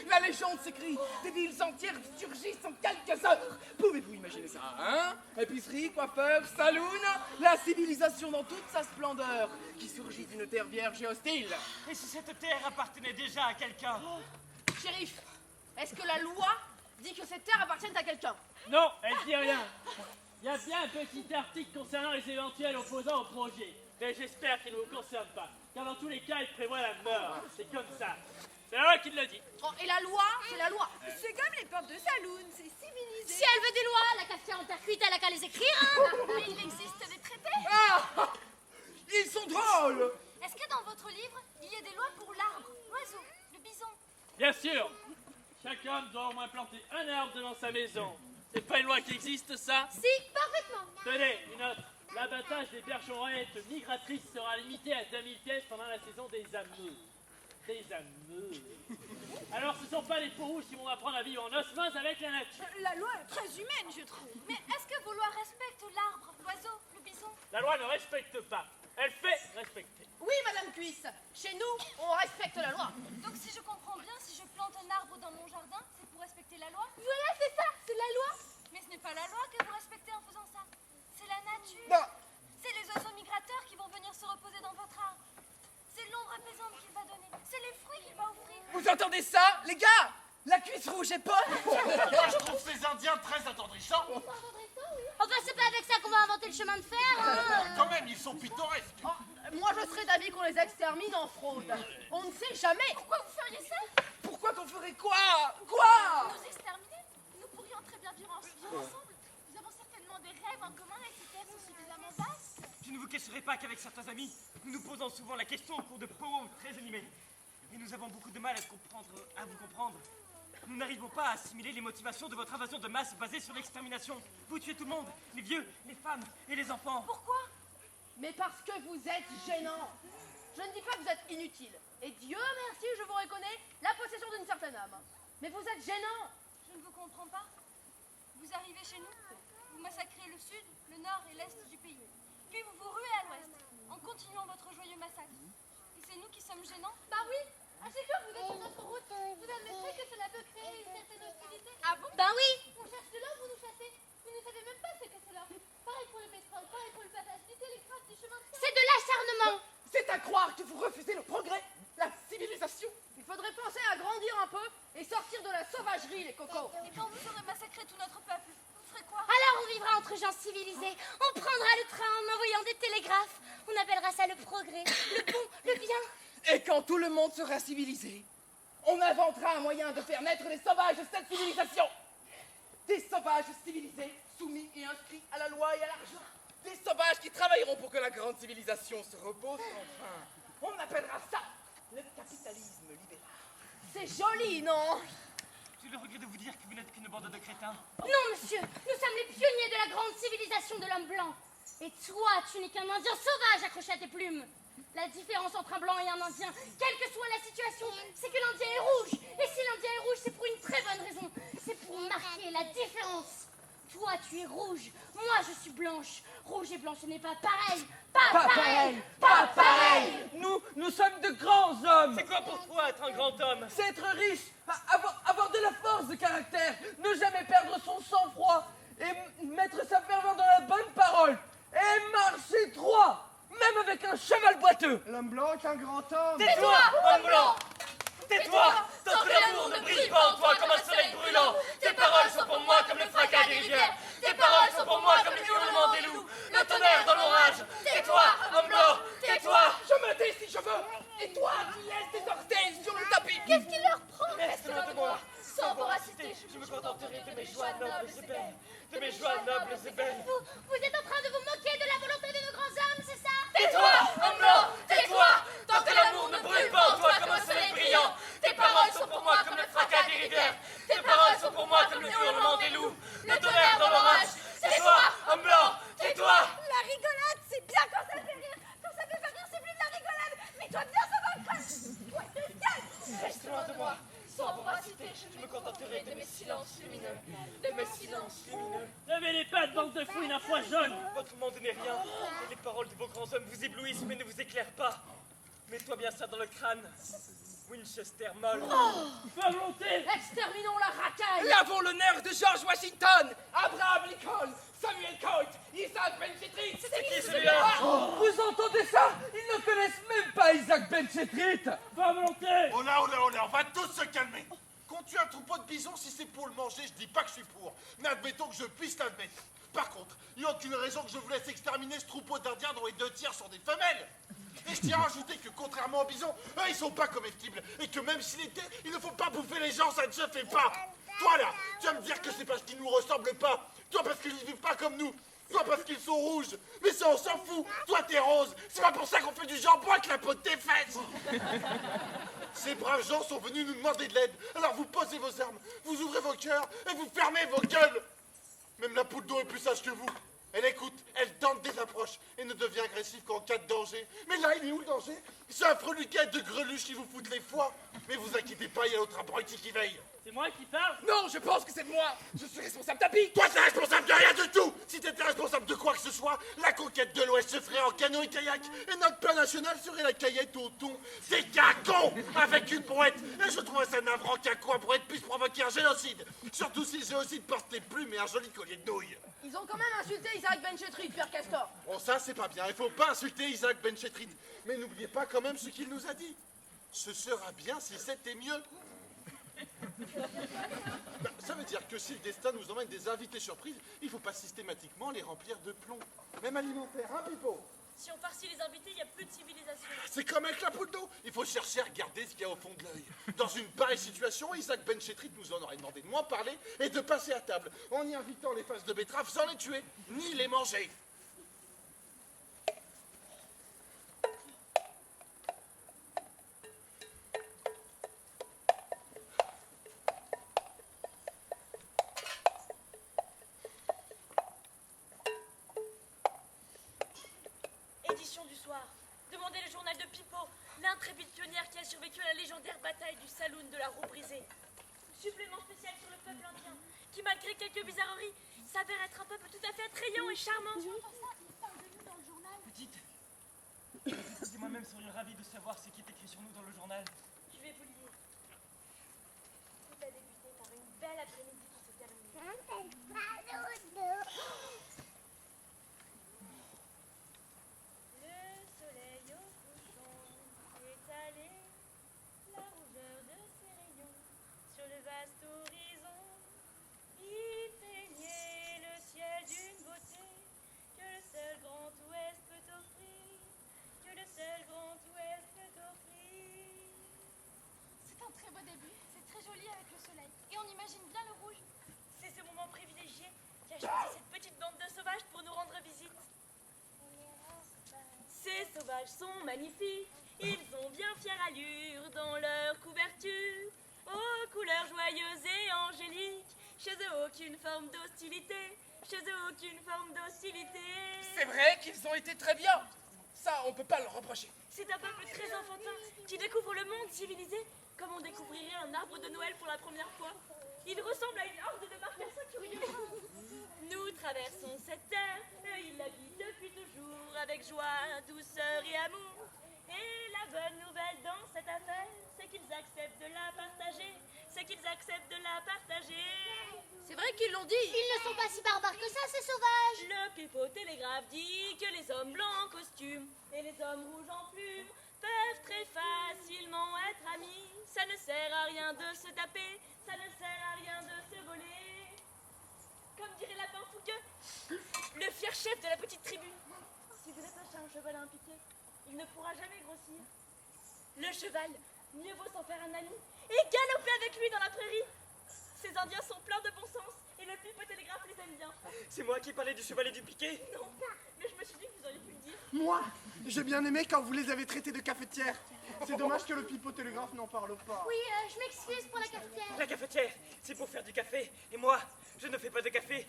La légende s'écrit. Des villes entières surgissent en quelques heures. Pouvez-vous imaginer ça, hein? Épicerie, coiffeur, saloon. La civilisation dans toute sa splendeur qui surgit d'une terre vierge et hostile. Et si cette terre appartenait déjà à quelqu'un? Shérif, est-ce que la loi dit que ces terres appartiennent à quelqu'un? Non, elle dit rien. Il y a bien un petit article concernant les éventuels opposants au projet. Mais j'espère qu'il ne vous concerne pas. Car dans tous les cas, il prévoit la mort. C'est comme ça. C'est la loi qui le dit. Oh, et la loi, c'est la loi. C'est comme les portes de saloon, c'est civilisé. Si elle veut des lois, la cafetière en terre cuite, elle a qu'à les écrire, hein. Mais il existe des traités. Ah! Ils sont drôles! Est-ce que dans votre livre, il y a des lois pour l'arbre, l'oiseau, le bison? Bien sûr. Chaque homme doit au moins planter un arbre devant sa maison. C'est pas une loi qui existe, ça? Si, parfaitement. Tenez, une autre. L'abattage des bergeronnettes migratrices sera limité à 2000 pièces pendant la saison des amours. Des amours. Alors ce sont pas les peaux rouges qui vont apprendre à vivre en osmose avec la nature. La loi est très humaine, je trouve. Mais est-ce que vos lois respectent l'arbre, l'oiseau, le bison? La loi ne respecte pas. Elle fait respecter. Oui, Madame Cuisse. Chez nous, on respecte la loi. Donc si je comprends bien, si je plante un arbre dans mon jardin, c'est pour respecter la loi? Voilà, c'est ça, c'est la loi. Mais ce n'est pas la loi que vous respectez en faisant ça. C'est la nature. Bah, C'est les oiseaux migrateurs qui vont venir se reposer dans votre arbre. C'est l'ombre apaisante qu'il va donner. C'est les fruits qu'il va offrir. vous entendez ça, les gars? La cuisse rouge est bonne! Moi, je trouve ces Indiens très attendrissants. Enfin, c'est pas avec ça qu'on va inventer le chemin de fer, hein. Quand même, ils sont pittoresques. Oh, Moi, je serais d'avis qu'on les extermine en fraude. On ne sait jamais. Pourquoi vous feriez ça? Pourquoi qu'on ferait quoi? Quoi? Nous exterminer? Nous pourrions très bien vivre ensemble. Nous avons certainement des rêves en commun et ces rêves sont suffisamment vastes. Je ne vous cacherai pas qu'avec certains amis, nous nous posons souvent la question au cours de poèmes très animés. Et nous avons beaucoup de mal à vous comprendre. Nous n'arrivons pas à assimiler les motivations de votre invasion de masse basée sur l'extermination. Vous tuez tout le monde, les vieux, les femmes et les enfants. Pourquoi? Mais parce que vous êtes gênant. Je ne dis pas que vous êtes inutile. Et Dieu merci, je vous reconnais la possession d'une certaine âme. Mais vous êtes gênant. Je ne vous comprends pas. Vous arrivez chez nous, vous massacrez le sud, le nord et l'est du pays. Puis vous vous ruez à l'ouest, en continuant votre joyeux massacre. Et c'est nous qui sommes gênants? Bah oui, à chaque fois que vous êtes sur notre route, vous admettrez que cela peut créer une certaine hostilité. Ah bon? Ben oui. On cherche de l'or, vous nous chassez. Vous ne savez même pas ce que c'est l'or. Pareil pour le pétrole, pareil pour le passage du télégraphe, du chemin de fer. C'est de l'acharnement. C'est à croire que vous refusez le progrès, la civilisation. Il faudrait penser à grandir un peu et sortir de la sauvagerie, les cocos. Et quand vous aurez massacré tout notre peuple, vous ferez quoi? Alors on vivra entre gens civilisés. On prendra le train en envoyant des télégraphes. On appellera ça le progrès, le bon, le bien. Et quand tout le monde sera civilisé, on inventera un moyen de faire naître les sauvages de cette civilisation. Des sauvages civilisés, soumis et inscrits à la loi et à l'argent. Des sauvages qui travailleront pour que la grande civilisation se repose enfin. On appellera ça le capitalisme libéral. C'est joli, non? J'ai le regret de vous dire que vous n'êtes qu'une bande de crétins. Non, monsieur, nous sommes les pionniers de la grande civilisation de l'homme blanc. Et toi, tu n'es qu'un Indien sauvage accroché à tes plumes. La différence entre un blanc et un Indien, quelle que soit la situation, c'est que l'Indien est rouge. Et si l'Indien est rouge, c'est pour une très bonne raison. C'est pour marquer la différence. Toi, tu es rouge. Moi, je suis blanche. Rouge et blanc, ce n'est pas pareil. Pas pareil. Pas pareil. Nous sommes de grands hommes. C'est quoi pour toi être un grand homme? C'est être riche, avoir de la force de caractère, ne jamais perdre son sang-froid et mettre sa ferveur dans la bonne parole et marcher droit, même avec un cheval boiteux. L'homme blanc est un grand homme. Tais-toi, homme blanc! Tais-toi, tant que l'amour ne brille pas en toi comme un soleil brûlant. Tes paroles sont pour moi comme le fracas des rivières. Tes paroles sont pour moi comme le hurlement des loups, le tonnerre dans l'orage. Tais-toi, homme blanc, tais-toi! Je me tais si je veux. Et toi, qui laisses tes orteils sur le tapis. Qu'est-ce qu'il leur prend? Reste loin de moi. Sans voracité, Je me contenterai de mes joies nobles et belles. De mes joies nobles et belles. Vous êtes en train de vous moquer de la volonté de nos grands hommes, c'est ça? Tais-toi, homme blanc, tais-toi! Tant que l'amour ne brûle pas en toi comme un soleil brillant. Tes paroles sont pour moi comme le fracas des rivières. Tes paroles sont pour moi comme le hurlement des loups, le tonnerre dans l'orage. Tais-toi, homme blanc, tais-toi! La rigolade, c'est bien quand ça fait rire. Quand ça fait pas rire, c'est plus de la rigolade. Mais toi, bien, ça va le crash. Ouais, t'es Reste loin de moi. Sans voracité, je me contenterai de mes silences lumineux. De mes silences lumineux. Levez les pattes, bande de fouines à pois jaunes. Votre monde n'est rien. Et les paroles de vos grands hommes vous éblouissent mais ne vous éclairent pas. Mets-toi bien ça dans le crâne. Winchester molle. Volonté. Exterminons la racaille. Lavons l'honneur de George Washington, Abraham Lincoln, Samuel Colt, Isaac Benchetrit. C'est qui celui-là? Vous entendez ça? Ils ne connaissent même pas Isaac Benchetrit. Volonté. Oh là, on va tous se calmer. Qu'on tue un troupeau de bisons, si c'est pour le manger, je dis pas que je suis pour. Mais admettons que je puisse l'admettre. Par contre, il n'y a aucune raison que je vous laisse exterminer ce troupeau d'Indiens dont les 2 tiers sont des femelles. Et je tiens à ajouter que contrairement aux bisons, eux ils sont pas comestibles. Et que même s'ils étaient, il ne faut pas bouffer les gens, ça ne se fait pas. Toi là, tu vas me dire que c'est parce qu'ils nous ressemblent pas. Toi parce qu'ils ne vivent pas comme nous. Toi parce qu'ils sont rouges. Mais ça on s'en fout. Toi t'es rose. C'est pas pour ça qu'on fait du jambon avec la peau de tes fesses. Ces braves gens sont venus nous demander de l'aide. Alors vous posez vos armes, vous ouvrez vos cœurs et vous fermez vos gueules. Même la poule d'eau est plus sage que vous. Elle écoute, elle tente des approches et ne devient agressive qu'en cas de danger. Mais là, il est où le danger? C'est un freluquet de greluche qui vous fout les foies. Mais vous inquiétez pas, il y a l'autre abruti qui veille. C'est moi qui parle. Non, je pense que c'est moi. Je suis responsable d'un pic. Toi, t'es responsable de rien du tout. Si t'étais responsable de quoi que ce soit, la conquête de l'Ouest se ferait en canot et kayak. Et notre plat national serait la caillette au thon. T'es qu'un con avec une brouette. Et je trouverais ça navrant qu'un con à brouette puisse provoquer un génocide. Surtout si le génocide porte les plumes et un joli collier de nouilles. Ils ont quand même insulté Isaac Benchetrit, Père Castor. Bon, ça, c'est pas bien. Il faut pas insulter Isaac Benchetrit. Mais n'oubliez pas quand même ce qu'il nous a dit. Ce sera bien si c'était mieux. Ben, ça veut dire que si le destin nous emmène des invités surprises, il faut pas systématiquement les remplir de plomb. Même alimentaire, hein, Pipo? Si on farcit les invités, il n'y a plus de civilisation. C'est comme avec la poule d'eau. Il faut chercher à regarder ce qu'il y a au fond de l'œil. Dans une pareille situation, Isaac Benchetrit nous en aurait demandé de moins parler et de passer à table, en y invitant les faces de betterave sans les tuer, ni les manger. Édition du soir. Demandez le journal de Pipo, l'intrépide pionnière qui a survécu à la légendaire bataille du Saloon de la Roue Brisée. Supplément spécial sur le peuple indien, qui malgré quelques bizarreries, s'avère être un peuple tout à fait attrayant et charmant. Petite, vous et moi-même serions ravis de savoir ce qui est écrit sur nous dans le journal. Je vais vous le lire. Tout a débuté par une belle après-midi qui se termine. Le soleil au couchant étalait la rougeur de ses rayons sur le vaste horizon. Il peignait le ciel d'une beauté que le seul grand ouest peut offrir, que le seul grand ouest peut offrir. C'est un très beau début, c'est très joli avec le soleil. Et on imagine bien le rouge. C'est ce moment privilégié qui a choisi cette petite bande de sauvages pour nous rendre visite. Ces sauvages sont magnifiques, ils ont bien fière allure dans leur couverture, aux couleurs joyeuses et angéliques, chez eux aucune forme d'hostilité, chez eux aucune forme d'hostilité. C'est vrai qu'ils ont été très bien. Ça, on peut pas leur reprocher. C'est un peuple très enfantin qui découvre le monde civilisé comme on découvrirait un arbre de Noël pour la première fois. Il ressemble à une horde de marcassins curieux. Nous traversons cette terre, eux ils l'habitent depuis toujours avec joie, douceur et amour. Et la bonne nouvelle dans cette affaire, c'est qu'ils acceptent de la partager, c'est qu'ils acceptent de la partager. C'est vrai qu'ils l'ont dit. Ils ne sont pas si barbares que ça, ces sauvages. Le Pipo Télégraphe dit que les hommes blancs en costume et les hommes rouges en plumes peuvent très facilement être amis. Ça ne sert à rien de se taper, ça ne sert à rien de se voler. Comme dirait Lapin Fougueux, le fier chef de la petite tribu. Si vous attachez un cheval à un piquet, il ne pourra jamais grossir. Le cheval, mieux vaut s'en faire un ami et galoper avec lui dans la prairie. Ces Indiens sont pleins de bon sens et le Pipo Télégraphe les aime bien. C'est moi qui parlais du cheval et du piquet. Non, mais je me suis dit que vous auriez pu le dire. Moi, j'ai bien aimé quand vous les avez traités de cafetières. C'est dommage que le Pipo Télégraphe n'en parle pas. Oui, je m'excuse pour la cafetière. La cafetière, c'est pour faire du café. Et moi, je ne fais pas de café.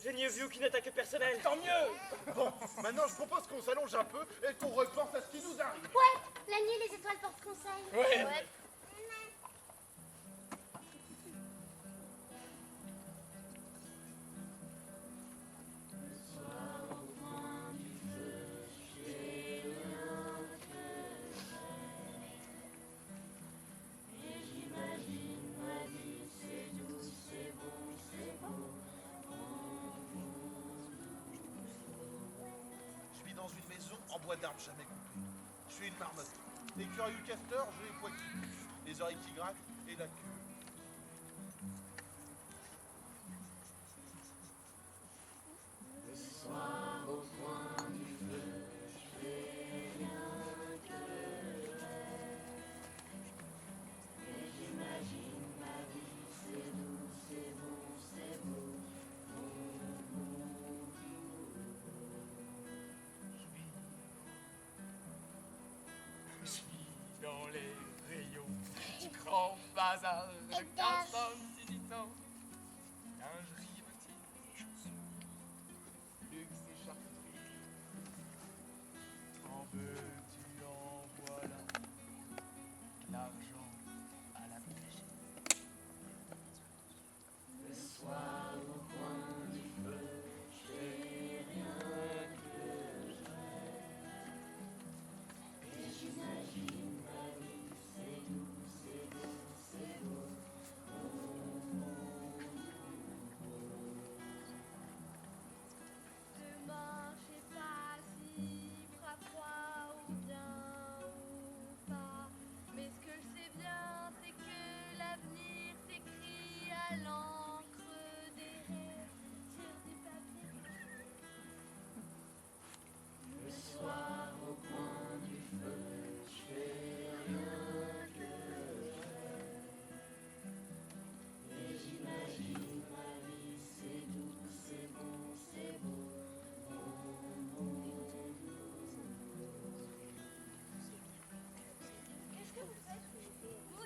J'ai ni vu aucune attaque personnelle. Tant mieux. Bon, maintenant je propose qu'on s'allonge un peu et qu'on repense à ce qui nous arrive. Ouais, la nuit, les étoiles portent conseil. Ouais. Je vis dans une maison en bois d'arbre jamais coupé. Je suis une marmotte. Les curieux castors, je les pois qui puent, les oreilles qui grattent et la queue. Je suis dans les rayons du grand bazar. Je consomme si du temps. Lingerie, boutiques, chaussures, luxe et charcuterie. En veux-tu, en voilà. L'argent à la pêche. Le soir au coin du feu, j'ai rien que je rêve. Et j'imagine ma vie, c'est doux, c'est beau, c'est beau.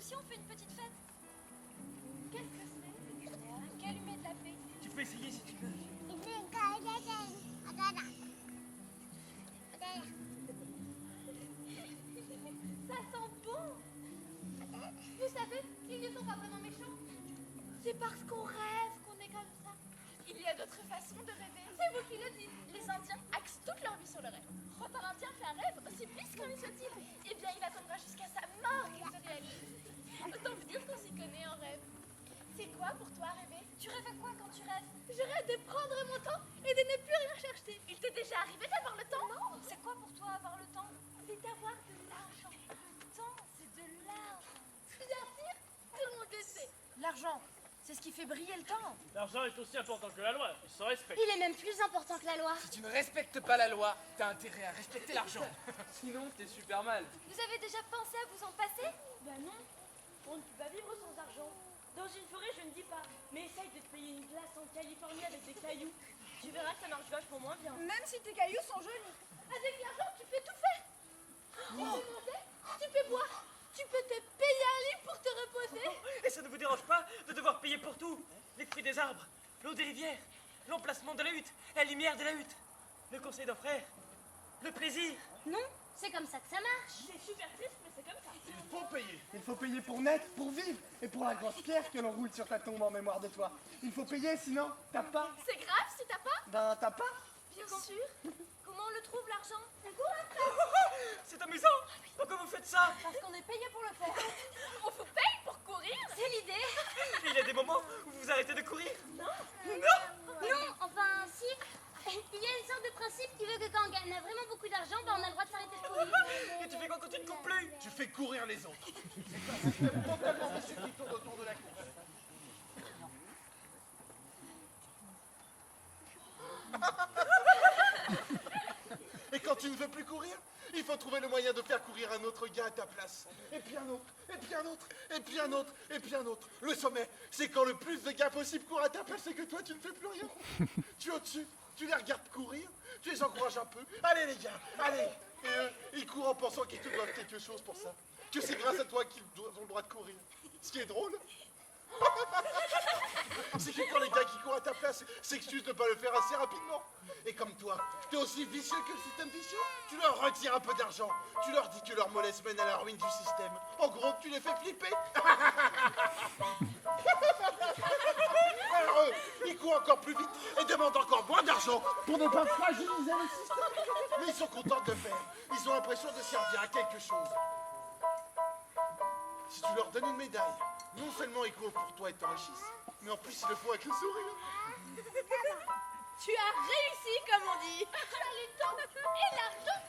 aussi on fait une petite fête? Qu'est-ce que c'est? Un calumet de la paix. Tu peux essayer si tu veux. Ça sent bon. Vous savez, ils ne sont pas vraiment méchants. C'est parce qu'on rêve qu'on est comme ça. Il y a d'autres façons de rêver. C'est vous qui le dites. Les Indiens axent toute leur vie sur le rêve. Quand un Indien fait un rêve, aussi puissant lui soit-il, eh bien il attendra jusqu'à sa mort qu'il se réalise. Autant vous dire qu'on s'y connaît en rêve. C'est quoi pour toi rêver? Tu rêves à quoi quand tu rêves? Je rêve de prendre mon temps et de ne plus rien chercher. Il t'est déjà arrivé d'avoir le temps? Non, c'est quoi pour toi avoir le temps? C'est d'avoir de l'argent. Le temps, c'est de l'argent. Bien sûr, tout le monde le sait. L'argent, c'est ce qui fait briller le temps. L'argent est aussi important que la loi, il se respecte. Il est même plus important que la loi. Si tu ne respectes pas la loi, t'as intérêt à respecter l'argent. Sinon, t'es super mal. Vous avez déjà pensé à vous en passer? Ben non, on ne peut pas vivre sans argent. Dans une forêt, je ne dis pas, mais essaye de te payer une glace en Californie avec des cailloux. Tu verras que ça marche vachement moins bien. Même si tes cailloux sont jolis. Avec l'argent, tu peux tout faire. Tu peux boire. Tu peux te payer un lit pour te reposer. Et ça ne vous dérange pas de devoir payer pour tout? Les fruits des arbres, l'eau des rivières, l'emplacement de la hutte, la lumière de la hutte, le conseil d'un frère, le plaisir. Non, c'est comme ça que ça marche. C'est super triste, mais c'est comme ça. Il faut payer. Il faut payer pour naître, pour vivre, et pour la grosse pierre que l'on roule sur ta tombe en mémoire de toi. Il faut payer, sinon, t'as pas. C'est grave si t'as pas? Ben, t'as pas. Bien sûr. Comment on le trouve l'argent? C'est amusant. Pourquoi vous faites ça? Parce qu'on est payé pour le faire. On vous paye pour courir? C'est l'idée. Et il y a des moments où vous arrêtez de courir. Non, enfin si. Il y a une sorte de principe qui veut que quand on gagne vraiment beaucoup d'argent, ben on a le droit de s'arrêter de courir. Et tu fais quoi quand tu ne cours plus? Tu fais courir les autres. C'est un système totalement vicieux qui tourne autour de la course. Et quand tu ne veux plus courir, il faut trouver le moyen de faire courir un autre gars à ta place. Et puis un autre, et puis un autre, et puis un autre, et puis un autre. Le sommet, c'est quand le plus de gars possible courent à ta place et que toi tu ne fais plus rien. Tu es au-dessus, tu les regardes courir, tu les encourages un peu. Allez les gars, allez. Et eux, ils courent en pensant qu'ils te doivent quelque chose pour ça. Que c'est grâce à toi qu'ils ont le droit de courir. Ce qui est drôle, c'est que quand les gars qui courent à ta place s'excusent de ne pas le faire assez rapidement. Et comme toi, t'es aussi vicieux que le système vicieux. Tu leur retires un peu d'argent. Tu leur dis que leur mollesse mène à la ruine du système. En gros, tu les fais flipper. Alors eux, ils courent encore plus vite et demandent encore moins d'argent pour ne pas fragiliser le système. Mais ils sont contents de le faire. Ils ont l'impression de servir à quelque chose. Si tu leur donnes une médaille, non seulement ils courent pour toi et t'enrichissent, mais en plus ils le font avec le sourire. Tu as réussi, comme on dit. Tu as le temps et l'argent.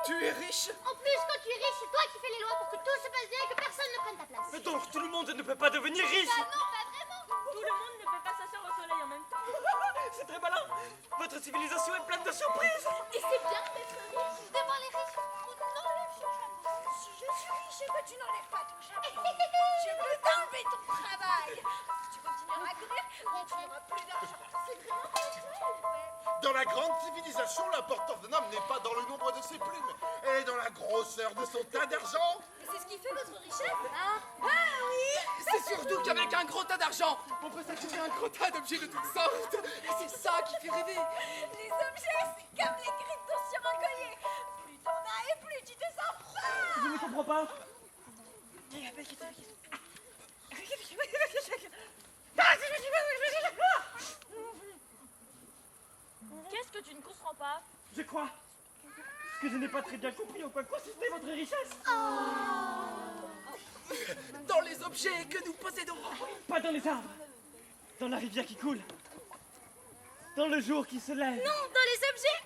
Tu es riche? En plus, quand tu es riche, c'est toi qui fais les lois pour que tout se passe bien et que personne ne prenne ta place. Mais donc tout le monde ne peut pas devenir riche. Bah non, pas vraiment. Tout le monde ne peut pas s'asseoir au soleil en même temps. C'est très malin. Votre civilisation est pleine de surprises. Et c'est bien d'être riche. Devant les riches, on enlève son chapeau. Si je suis riche et que tu n'enlèves pas ton chapeau, je peux t'enlever ton travail. Si tu continueras à courir, tu n'auras plus d'argent. C'est vraiment naturel. Dans la grande civilisation, l'importance d'un homme n'est pas dans le nombre de ses plumes, elle est dans la grosseur de son tas d'argent. Mais c'est ce qui fait votre richesse, Ah oui. C'est surtout qu'avec un gros tas d'argent, on peut s'acquérir un gros tas d'objets de toutes sortes. Et c'est ça qui fait rêver. Les objets, c'est comme les griffes sur un collier. Plus t'en as et plus tu te sens froid. Je ne comprends pas. Qu'est-ce que tu ne comprends pas? Je crois que je n'ai pas très bien compris en quoi consistait votre richesse. Dans les objets que nous possédons. Pas dans les arbres, dans la rivière qui coule, dans le jour qui se lève. Non, dans les objets.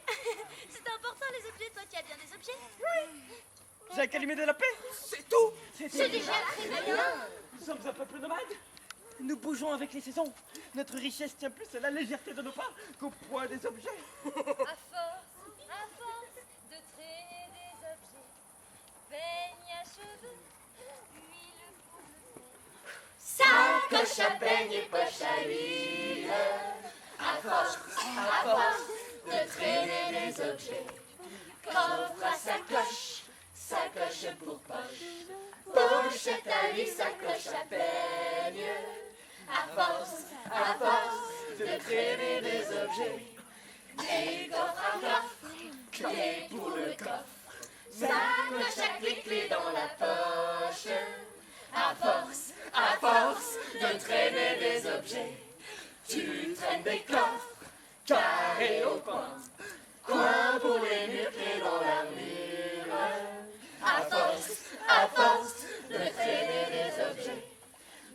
C'est important les objets. Toi, tu as bien des objets? Oui. J'ai un calumet de la paix. C'est tout. C'est déjà très bien. Nous sommes un peuple nomade. Nous bougeons avec les saisons. Notre richesse tient plus à la légèreté de nos pas qu'au poids des objets. À force de traîner des objets, peigne à cheveux, huile pour le faire. Sacoche à peigne et poche à huile. À force de traîner des objets. Coffre à sacoche, sacoche pour poche. Pochette à la vie s'accroche à peine. À force de traîner des objets. Des coffres à coffre, clés pour le coffre. S'accroche à clé dans la poche. À force de traîner des objets. Tu traînes des coffres, carrés au coin. Coin pour les murs, clés dans l'armure. À force de traîner des objets.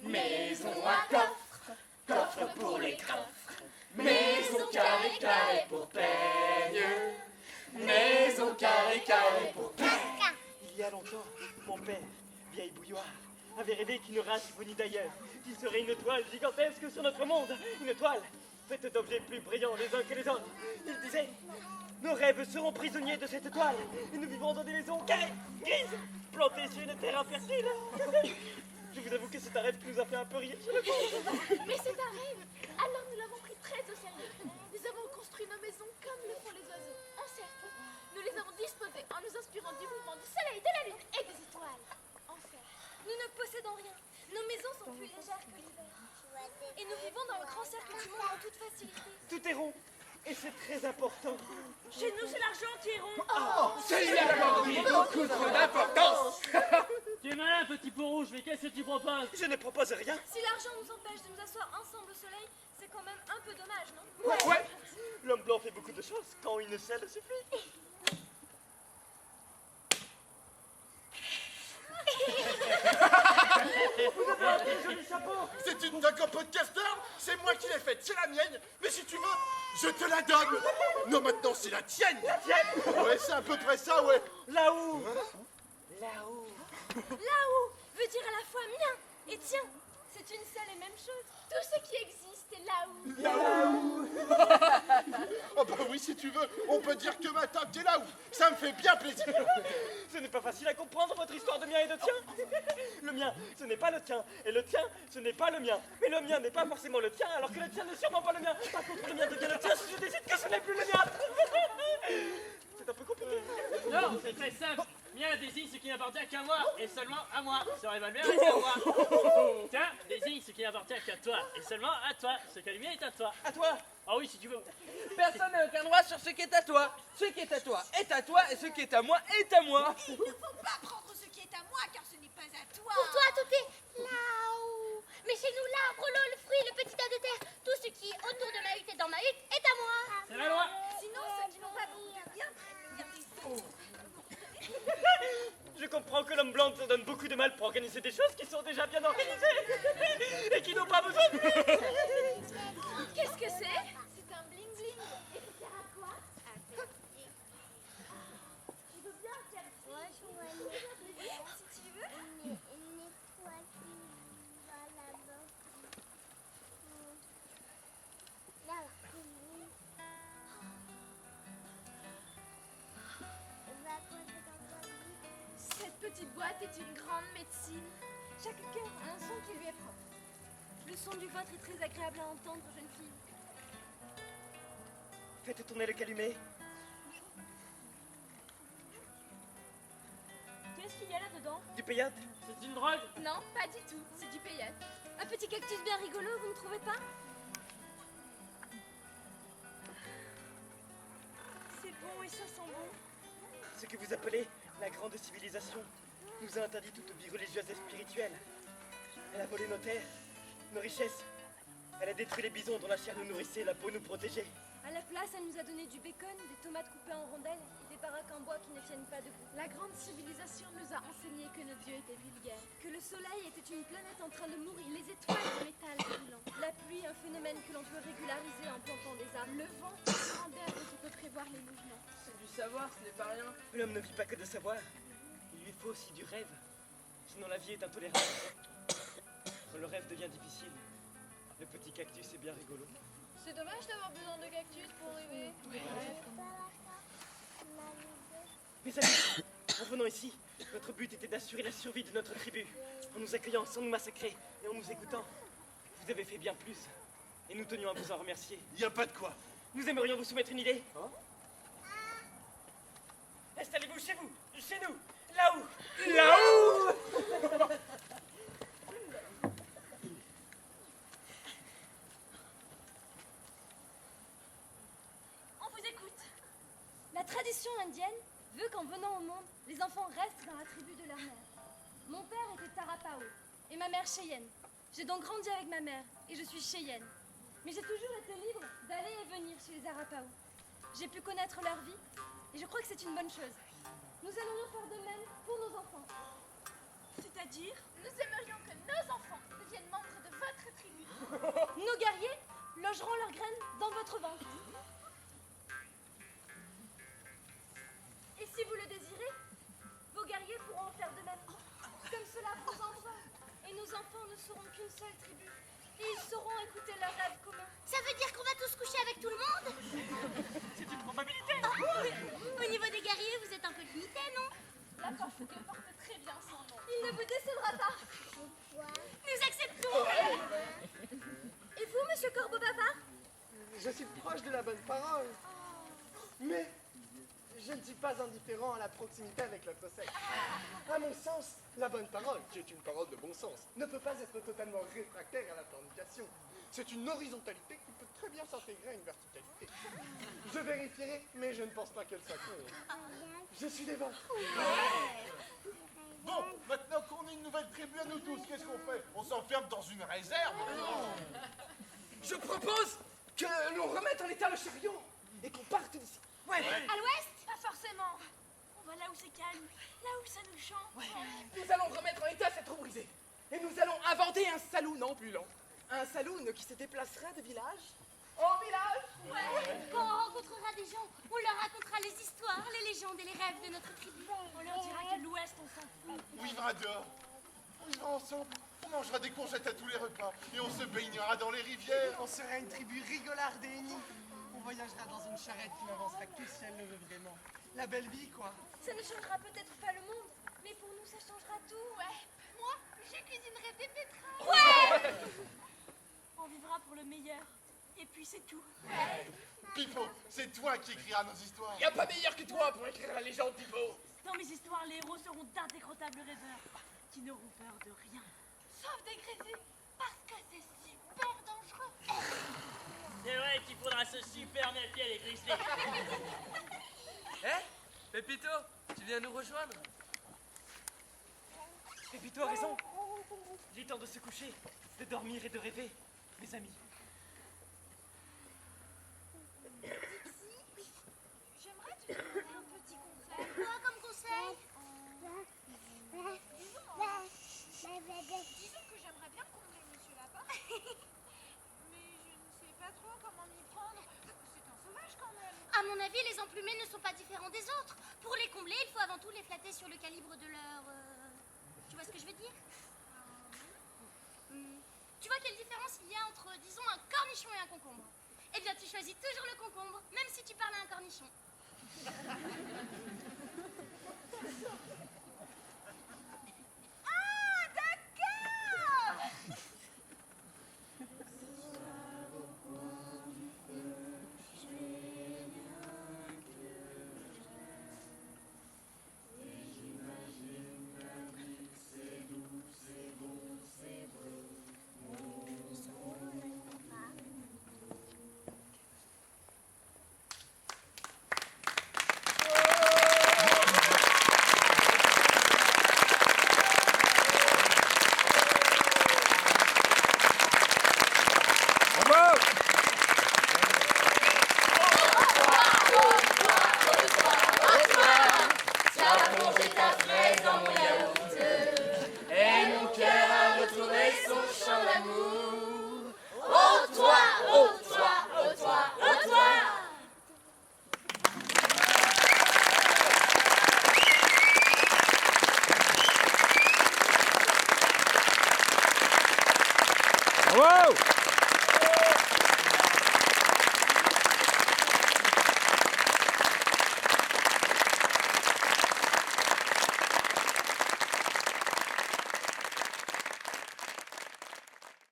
Maison à coffre, coffre pour les coffres. Maison carré pour peigne. Maison carré pour peigne. Il y a longtemps, mon père, vieille bouilloire, avait rêvé qu'une race venue d'ailleurs, qui serait une toile gigantesque sur notre monde. Une toile faite d'objets plus brillants les uns que les autres. Il disait, nos rêves seront prisonniers de cette toile, et nous vivrons dans des maisons carrées, grises, plantées sur une terre infertile. Je vous avoue que c'est un rêve qui nous a fait un peu rire. Mais c'est un rêve. Alors nous l'avons pris très au sérieux. Nous avons construit nos maisons comme le font les oiseaux, en cercle. Nous les avons disposées en nous inspirant du mouvement du soleil, de la lune et des étoiles. En cercle. Nous ne possédons rien. Nos maisons sont plus légères que l'hiver. Et nous vivons dans le grand cercle du monde en toute facilité. Tout est rond, et c'est très important. Chez nous, c'est l'argent qui est rond. C'est accordé beaucoup trop d'importance. Tu es malin, petit pot rouge, mais qu'est-ce que tu proposes? Je ne propose rien. Si l'argent nous empêche de nous asseoir ensemble au soleil, c'est quand même un peu dommage, non? Ouais. L'homme blanc fait beaucoup de choses quand une seule suffit. Vous avez un joli chapeau. C'est une duck en podcaster. C'est moi qui l'ai faite. C'est la mienne. Mais si tu veux, je te la donne. Non, maintenant, c'est la tienne. La tienne? Ouais, c'est à peu près ça, ouais. Là-haut. Là-haut veut dire à la fois mien et tien. C'est une seule et même chose. Tout ce qui existe est là-haut. Oh bah oui, si tu veux, on peut dire que ma table est là où. Ça me fait bien plaisir. Ce n'est pas facile à comprendre votre histoire de mien et de tien. Le mien, ce n'est pas le tien. Et le tien, ce n'est pas le mien. Mais le mien n'est pas forcément le tien, alors que le tien n'est sûrement pas le mien. Par contre, le mien devient le tien si je décide que ce n'est plus le mien. C'est un peu compliqué. Non, c'est très simple. Mien désigne ce qui n'appartient qu'à moi, et seulement à moi. Ce revolver est à moi. Tiens, désigne ce qui n'appartient qu'à toi, et seulement à toi. Ce qui est le mien est à toi. À toi? Ah oui, si tu veux. Personne n'a aucun droit sur ce qui est à toi. Ce qui est à toi est à toi, et ce qui est à moi est à moi. Il ne faut pas prendre ce qui est à moi, car ce n'est pas à toi. Pour toi, tout est là-haut. Mais chez nous, l'arbre, l'eau, le fruit, le petit tas de terre, tout ce qui est autour de ma hutte et dans ma hutte est à moi. C'est la loi. Sinon, ceux qui n'ont pas bien prennent le bien des autres. Je comprends que l'homme blanc se donne beaucoup de mal pour organiser des choses qui sont déjà bien organisées et qui n'ont pas besoin de... Qu'est-ce que c'est? C'est un bling bling. Et ça sert à quoi? Tu veux bien faire si tu veux? Une étoile qui va là-bas. Là. Cette petite boîte est une grande médecine. Chaque cœur a un son qui lui est propre. Le son du vôtre est très agréable à entendre, jeune fille. Faites tourner le calumet. Qu'est-ce qu'il y a là-dedans? Du payat. C'est une drogue. Non, pas du tout. C'est du payat. Un petit cactus bien rigolo, vous ne trouvez pas? C'est bon et ça sent bon. Ce que vous appelez la grande civilisation nous a interdit toute vie religieuse et spirituelle. Elle a volé nos terres, nos richesses. Elle a détruit les bisons dont la chair nous nourrissait et la peau nous protégeait. À la place, elle nous a donné du bacon, des tomates coupées en rondelles et des baraques en bois qui ne tiennent pas debout. La grande civilisation nous a enseigné que nos dieux étaient vulgaires, que le soleil était une planète en train de mourir, les étoiles de métal brûlant, la pluie un phénomène que l'on peut régulariser en plantant des arbres, le vent une grande air dont on peut prévoir les mouvements. C'est du savoir, ce n'est pas rien. L'homme ne vit pas que de savoir, il lui faut aussi du rêve. Sinon la vie est intolérable. Quand le rêve devient difficile, le petit cactus est bien rigolo. C'est dommage d'avoir besoin de cactus pour rêver. Mes amis, en venant ici, notre but était d'assurer la survie de notre tribu. En nous accueillant sans nous massacrer et en nous écoutant, vous avez fait bien plus. Et nous tenions à vous en remercier. Y a pas de quoi. Nous aimerions vous soumettre une idée. Installez-vous chez vous, chez nous, là-haut. Là-haut. indienne veut qu'en venant au monde, les enfants restent dans la tribu de leur mère. Mon père était Tarapao et ma mère Cheyenne. J'ai donc grandi avec ma mère et je suis Cheyenne. Mais j'ai toujours été libre d'aller et venir chez les Arapao. J'ai pu connaître leur vie et je crois que c'est une bonne chose. Nous allons faire de même pour nos enfants. C'est-à-dire? Nous aimerions que nos enfants deviennent membres de votre tribu. Nos guerriers logeront leurs graines dans votre ventre. Et si vous le désirez, vos guerriers pourront en faire de même. Comme cela vous envoie. Et nos enfants ne seront qu'une seule tribu. Et ils sauront écouter leurs rêves communs. Ça veut dire qu'on va tous coucher avec tout le monde? C'est une probabilité. Au niveau des guerriers, vous êtes un peu limité, non? La Porfougueux porte très bien son nom. Il ne vous décevra pas. Nous acceptons. Et vous, monsieur Corbeau Bavard? Je suis proche de la bonne parole. Mais je ne suis pas indifférent à la proximité avec l'autre sexe. À mon sens, la bonne parole, qui est une parole de bon sens, ne peut pas être totalement réfractaire à la fornication. C'est une horizontalité qui peut très bien s'intégrer à une verticalité. Je vérifierai, mais je ne pense pas qu'elle soit con. Je suis des vents. Bon, maintenant qu'on est une nouvelle tribu à nous tous, qu'est-ce qu'on fait? On s'enferme dans une réserve? Je propose que l'on remette en état le chariot et qu'on parte d'ici. Ouais. À l'ouest? Pas forcément. On va là où c'est calme, là où ça nous chante. Nous allons remettre en état cette roue brisée. Et nous allons inventer un saloon ambulant. Un saloon qui se déplacera de village en village. Quand on rencontrera des gens, on leur racontera les histoires, les légendes et les rêves de notre tribu. On leur dira que l'Ouest, on s'en fout. On vivra dehors. On vivra ensemble. On mangera des courgettes à tous les repas. Et on se baignera dans les rivières. On sera une tribu rigolarde et unie. On voyagera dans une charrette qui n'avancera que si elle le veut vraiment. La belle vie, quoi. Ça ne changera peut-être pas le monde, mais pour nous, ça changera tout. Ouais. Moi, je cuisinerai des betteraves. On vivra pour le meilleur. Et puis c'est tout. Pipo, c'est toi qui écriras nos histoires. Y a pas meilleur que toi pour écrire la légende, Pipo. Dans mes histoires, les héros seront d'indécrottables rêveurs qui n'auront peur de rien. Sauf des grésilles, parce que c'est super dangereux. C'est vrai qu'il faudra se super méfier les grizzlies. Pépito, tu viens nous rejoindre? Pépito a raison. Il est temps de se coucher, de dormir et de rêver, mes amis. J'aimerais te demander un petit conseil. Quoi comme conseil? Disons que j'aimerais bien combler Monsieur Lapin. Mais je ne sais pas trop comment m'y prendre. C'est un sauvage quand même. À mon avis, les emplumés ne sont pas différents des autres. Pour les combler, il faut avant tout les flatter sur le calibre de leur... Tu vois ce que je veux dire? Tu vois quelle différence il y a entre, disons, un cornichon et un concombre? Eh bien, tu choisis toujours le concombre, même si tu parles à un cornichon.